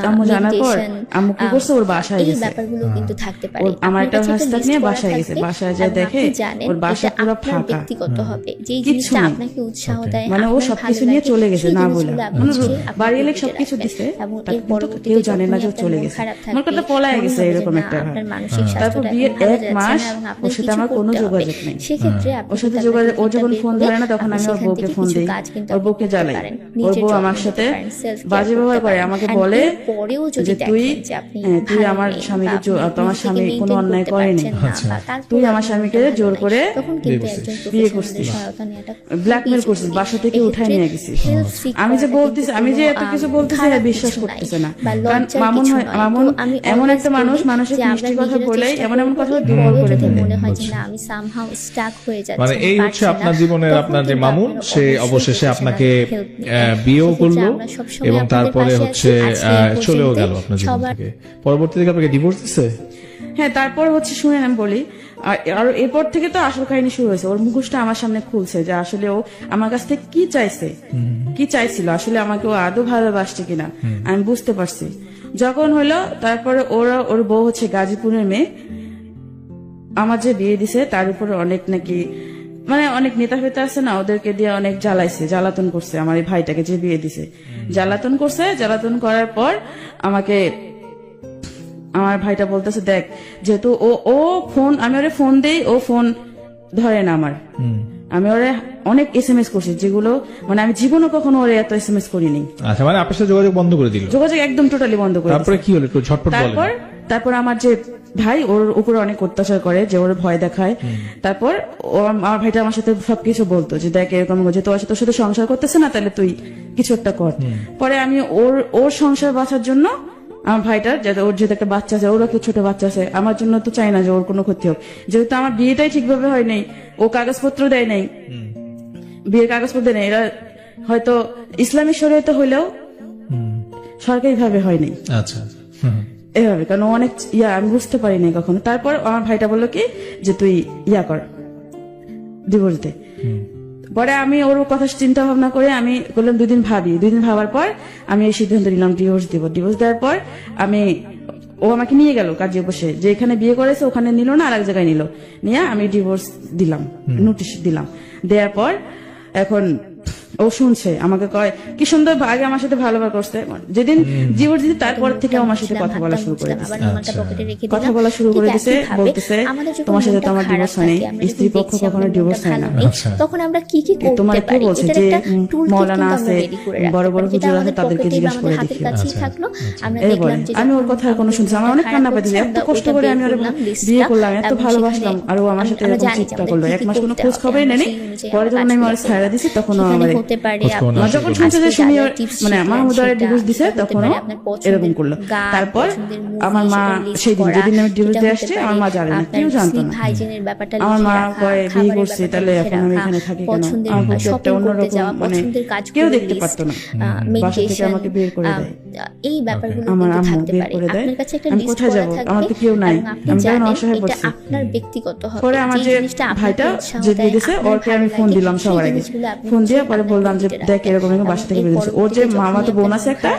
আম্মু জানার পর আম্মু কি করছে, ওর বাসায় এই গেছে। ব্যাপারগুলো কিন্তু থাকতে পারে। ওর আমার আপনার একটা কাছে হাসপাতাল list নিয়ে করা বাসায় গেছে, থাকবে, বাসায় যায় এবং দেখে আপনি জানেন ওর বাসা এটা পুরো আপনার ফাঁকা, ব্যক্তিগত হবে, যেই কিচ্ছু জিনিসটা নেই। আপনাকে উৎসাহ দেয়, মানে ও আপনার সবকিছু ভালো নিয়ে লাগে, চলে গেছে সেই না বলে, জিনিসগুলো আপনি মানে হচ্ছে আপনার বাড়ি এলে টুলকিটে সবকিছু রাখবেন। দিছে, এবং তার এর কিন্তু পরবর্তীতে কেউ জানে না যে যখনই চলে আপনার মন গেছে, খারাপ আমার থাকবে, কথা পলায় মনে গেছে হবে যে এরকম না, একটা আপনার মানসিক তারপর স্বাস্থ্যটা বিয়ের এখন ভালো 1 যাচ্ছে মাস না, এবং আপনার ওর সাথে কিছু আমার কোনো করতে হবে। যোগাযোগ নেই। সেক্ষেত্রে আপনি ওর সাথে কিন্তু যোগাযোগ, ও আপনার যখন টুলকিটটা ফোন বের ধরে না, করে তখন আমি ওর আপনি বউকে সেখান ফোন থেকে দিই, কিছু কাজ কিন্তু ওর আপনি বউকে করতে জ্বালাই, পারেন। ওর নিজের বউ যত্ন আমার নিতে সাথে পারেন, self-care বাজে করতে ব্যবহার করে, পারেন। আমাকে And বলে এরপরেও যদি যে তুই দেখেন যে আপনি তুই ভালো আমার নেই, স্বামীকে বা আপনি তোমার নিজেকে স্বামী maintain কোনো অন্যায় করতে করেনি, পারছেন না, আচ্ছা। বা তারপরেও তুই আমার আপনার স্বামীকে মনটা জোর ভালো করে নেই, তখন কিন্তু বিয়ে একজন বিয়ে প্রফেশনালের করছিস, সহায়তা নেওয়াটা ব্ল্যাকমেল খুবই করছিস, জরুরি। বাসা থেকে উঠায় নিয়ে গেছিস। Help seek আমি যে করাটা বলতেছি, কিন্তু আমি যে এত কোনো, কিছু বলতেছি খারাপ বিশ্বাস কিছু করতেছে নাই, না, বা কারণ লজ্জার মামুন কিছু হয়, নয়। মামুন তো আমি এমন always একটা মানুষ, বলি মানুষের যে আমরা মিষ্টি কথা নিজেরা বলেই চেষ্টা এমন এমন করবো, কথা এর দুর্বল পরেও করে যদি ফেলে। মনে হয় যে না আমি somehow stuck হয়ে যাচ্ছি, মানে আমি এই পারছি হচ্ছে না, আপনার জীবনের তখন আপনার যে কিন্তু মামুন, আপনারা সে অবশ্যই অবশেষে professional আপনাকে help নেবেন। বিয়েও সেক্ষেত্রে করলো আমরা সবসময় এবং আপনাদের তারপরে পাশে হচ্ছে আছি। আজকে এই চলেও পর্যন্তই। গেল আপনার জীবন সবার থেকে। পরবর্তীতে আপনাকে ডিভোর্স দিচ্ছে? হ্যাঁ, তারপর হচ্ছে শুনেন আমি বলি, আর এরপর থেকে তো আসল কাহিনী শুরু হয়েছে। ওর মুখোশটা আমার সামনে খুলছে যে আসলে ও আমার কাছ থেকে কি চাইছে, কি চাইছিল, আসলে আমাকে ও আদৌ ভালোবাসছে কিনা আমি বুঝতে পারছি। যখন হলো তারপরে ওর বউ হচ্ছে গাজীপুরের মেয়ে, আমার যে বিয়ে দিছে তার উপরে অনেক নাকি মানে অনেক নেতা ফেতা আছে না, ওদেরকে দিয়ে অনেক জ্বালাতন করছে আমার এই ভাইটাকে যে বিয়ে দিছে। জ্বালাতন করছে, জ্বালাতন করার পর আমাকে আমার ভাইটা বলতেছে দেখ, যেহেতু ও ফোন, আমি ওরে ফোন দেই, ও ফোন ধরে না আমার। আমি ওরে অনেক SMS করছি যেগুলো মানে আমি জীবনে কখনো ওরে এত SMS করিনি। আচ্ছা, মানে আপনার সাথে যোগাযোগ বন্ধ করে দিল? যোগাযোগ একদম টোটালি বন্ধ করে। তারপরে কি হলো একটু ঝটপট বলেন। তারপর আমার যে ভাই ওর উপরে অনেক অত্যাচার করে, যে ওর ভয় দেখায়। তারপর আমার ভাইটা আমার সাথে সবকিছু বলতো যে দেখ এরকম যে তোর সাথে সংসার করতেছে না, তাহলে তুই কিছু একটা কর। পরে আমি ওর সংসার বাঁচার জন্য আমার ভাইটার, যাতে ওর যেহেতু একটা বাচ্চা আছে, ওরও একটা ছোট বাচ্চা আছে, আমার জন্য তো চাই না যে ওর কোনো ক্ষতি হোক। যেহেতু আমার বিয়েটাই ঠিকভাবে হয় নাই, ও কাগজপত্র দেয় নাই, বিয়ের কাগজপত্র দেয় নাই, এরা হয়তো ইসলামিক শরীয়তে হইলেও সরকারি ভাবে হয় নাই। আচ্ছা, এভাবে, কারণ অনেক আমি বুঝতে পারি নাই কখনো। তারপর আমার ভাইটা বললো কি যে তুই কর, ডিভোর্স দে। পরে আমি ওর কথা চিন্তা ভাবনা করে আমি বললাম 2 দিন ভাবি। 2 দিন ভাবার পর আমি এই সিদ্ধান্ত নিলাম ডিভোর্স দিব। ডিভোর্স দেওয়ার পর ও আমাকে নিয়ে গেল কাজে বসে, যে এখানে বিয়ে করেছে ওখানে নিল না, আর এক জায়গায় নিল, নিয়ে আমি ডিভোর্স দিলাম, নোটিশ দিলাম। দেওয়ার পর এখন ও শুনছে, আমাকে কয় কি সুন্দর আগে আমার সাথে ভালো করছে। যেদিন ডিভোর্স দিতে তারপর থেকে আমার সাথে কথা বলা শুরু করে দিচ্ছে, কথা বলা শুরু করে দিছে, বলতেছে তোমার সাথে তো আমার ডিভোর্স হয়নি, স্ত্রী পক্ষ কখনো ডিভোর্স হয় না। তখন আমরা কি কি করতে তোমার কি পারি, বলছে যে মৌলানা আছে, বড় বড় হুজুর আছে, তাদেরকে জিজ্ঞাসা করে দেখি। থাকলো আমরা এই দেখলাম বলে যে আমি ওর কথা আর কোনো শুনছি, আমার অনেক কান্না পাইতেছে। এত কষ্ট করে আমি ওর বিয়ে করলাম, এত ভালোবাসলাম, আর ও আমার সাথে এরকম চিন্তা করলো। 1 মাস কোনো খোঁজ খবরই নেই। পরে যখন আমি ওর ছাড়া দিছি তখন ও আমার হতে পারে যখন শুনছে যে সুমি মানে মাহমুদ আরে ডিভোর্স দিছে তখন এরকম করলো। তারপর আমার মা সেই দিন যেদিন আমি ডিভোর্স দিয়ে আসছি, আমার মা জানে না, কেউ জানতো না। আমার মা কয় বিয়ে করছে, তাহলে এখন আমি এখানে থাকি কেন? আমার প্রতি একটা অন্যরকম মানে কেউ দেখতে পারতো না, বাসা থেকে আমাকে বের করে দেয়। এই ব্যাপারগুলো আমার কিন্তু আম্মু থাকতে বের পারে। করে দেয়, আপনার কাছে একটা আমি লিস্ট কোথায় করা যাবো? থাকবে, আমার তো কেউ নাই, এবং আপনি আমি জানেন অসহায় এটা পড়ছি। আপনার ব্যক্তিগত হবে। পরে আমার যে ভাইটা যে বিয়ে দিছে ওকে আমি ফোন দিলাম সবার আগে। ফোন দিয়ে পরে বললাম যে দেখ এরকম এরকম বাসা থেকে বেরিয়েছে। ওর যে মামা তো বোন আছে একটা,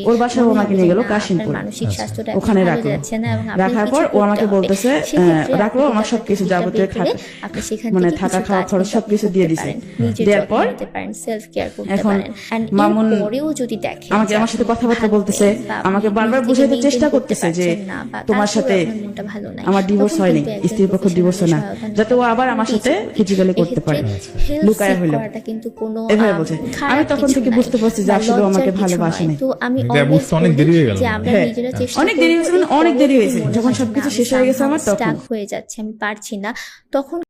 ওর বাসায় ও আমাকে নিয়ে গেল কাশিমপুর, ওখানে রাখলো। রাখার পর ও আমাকে বলতেছে রাখলো, আমার সবকিছু যাবতীয় মানে থাকা খাওয়া খরচ সবকিছু দিয়ে দিছে। দেওয়ার পর এখন মামুন আমাকে আমার সাথে কথাবার্তা বলতেছে, আমাকে বারবার বুঝাইতে চেষ্টা করতেছে যে তোমার সাথে আমার ডিভোর্স হয়নি, স্ত্রীর পক্ষ ডিভোর্স হয় না, যাতে ও আবার আমার সাথে ফিজিক্যালি করতে পারে, লুকায় হইলো এভাবে বলছে। আমি তখন থেকে বুঝতে পারছি যে আসলে আমাকে ভালোবাসে নাই। অনেক দেরি হয়ে গেল। অনেক দেরি হয়েছে, মানে অনেক দেরি হয়েছে। যখন সবকিছু শেষ হয়ে গেছে আমার তখন হয়ে যাচ্ছে, আমি পারছি না, তখন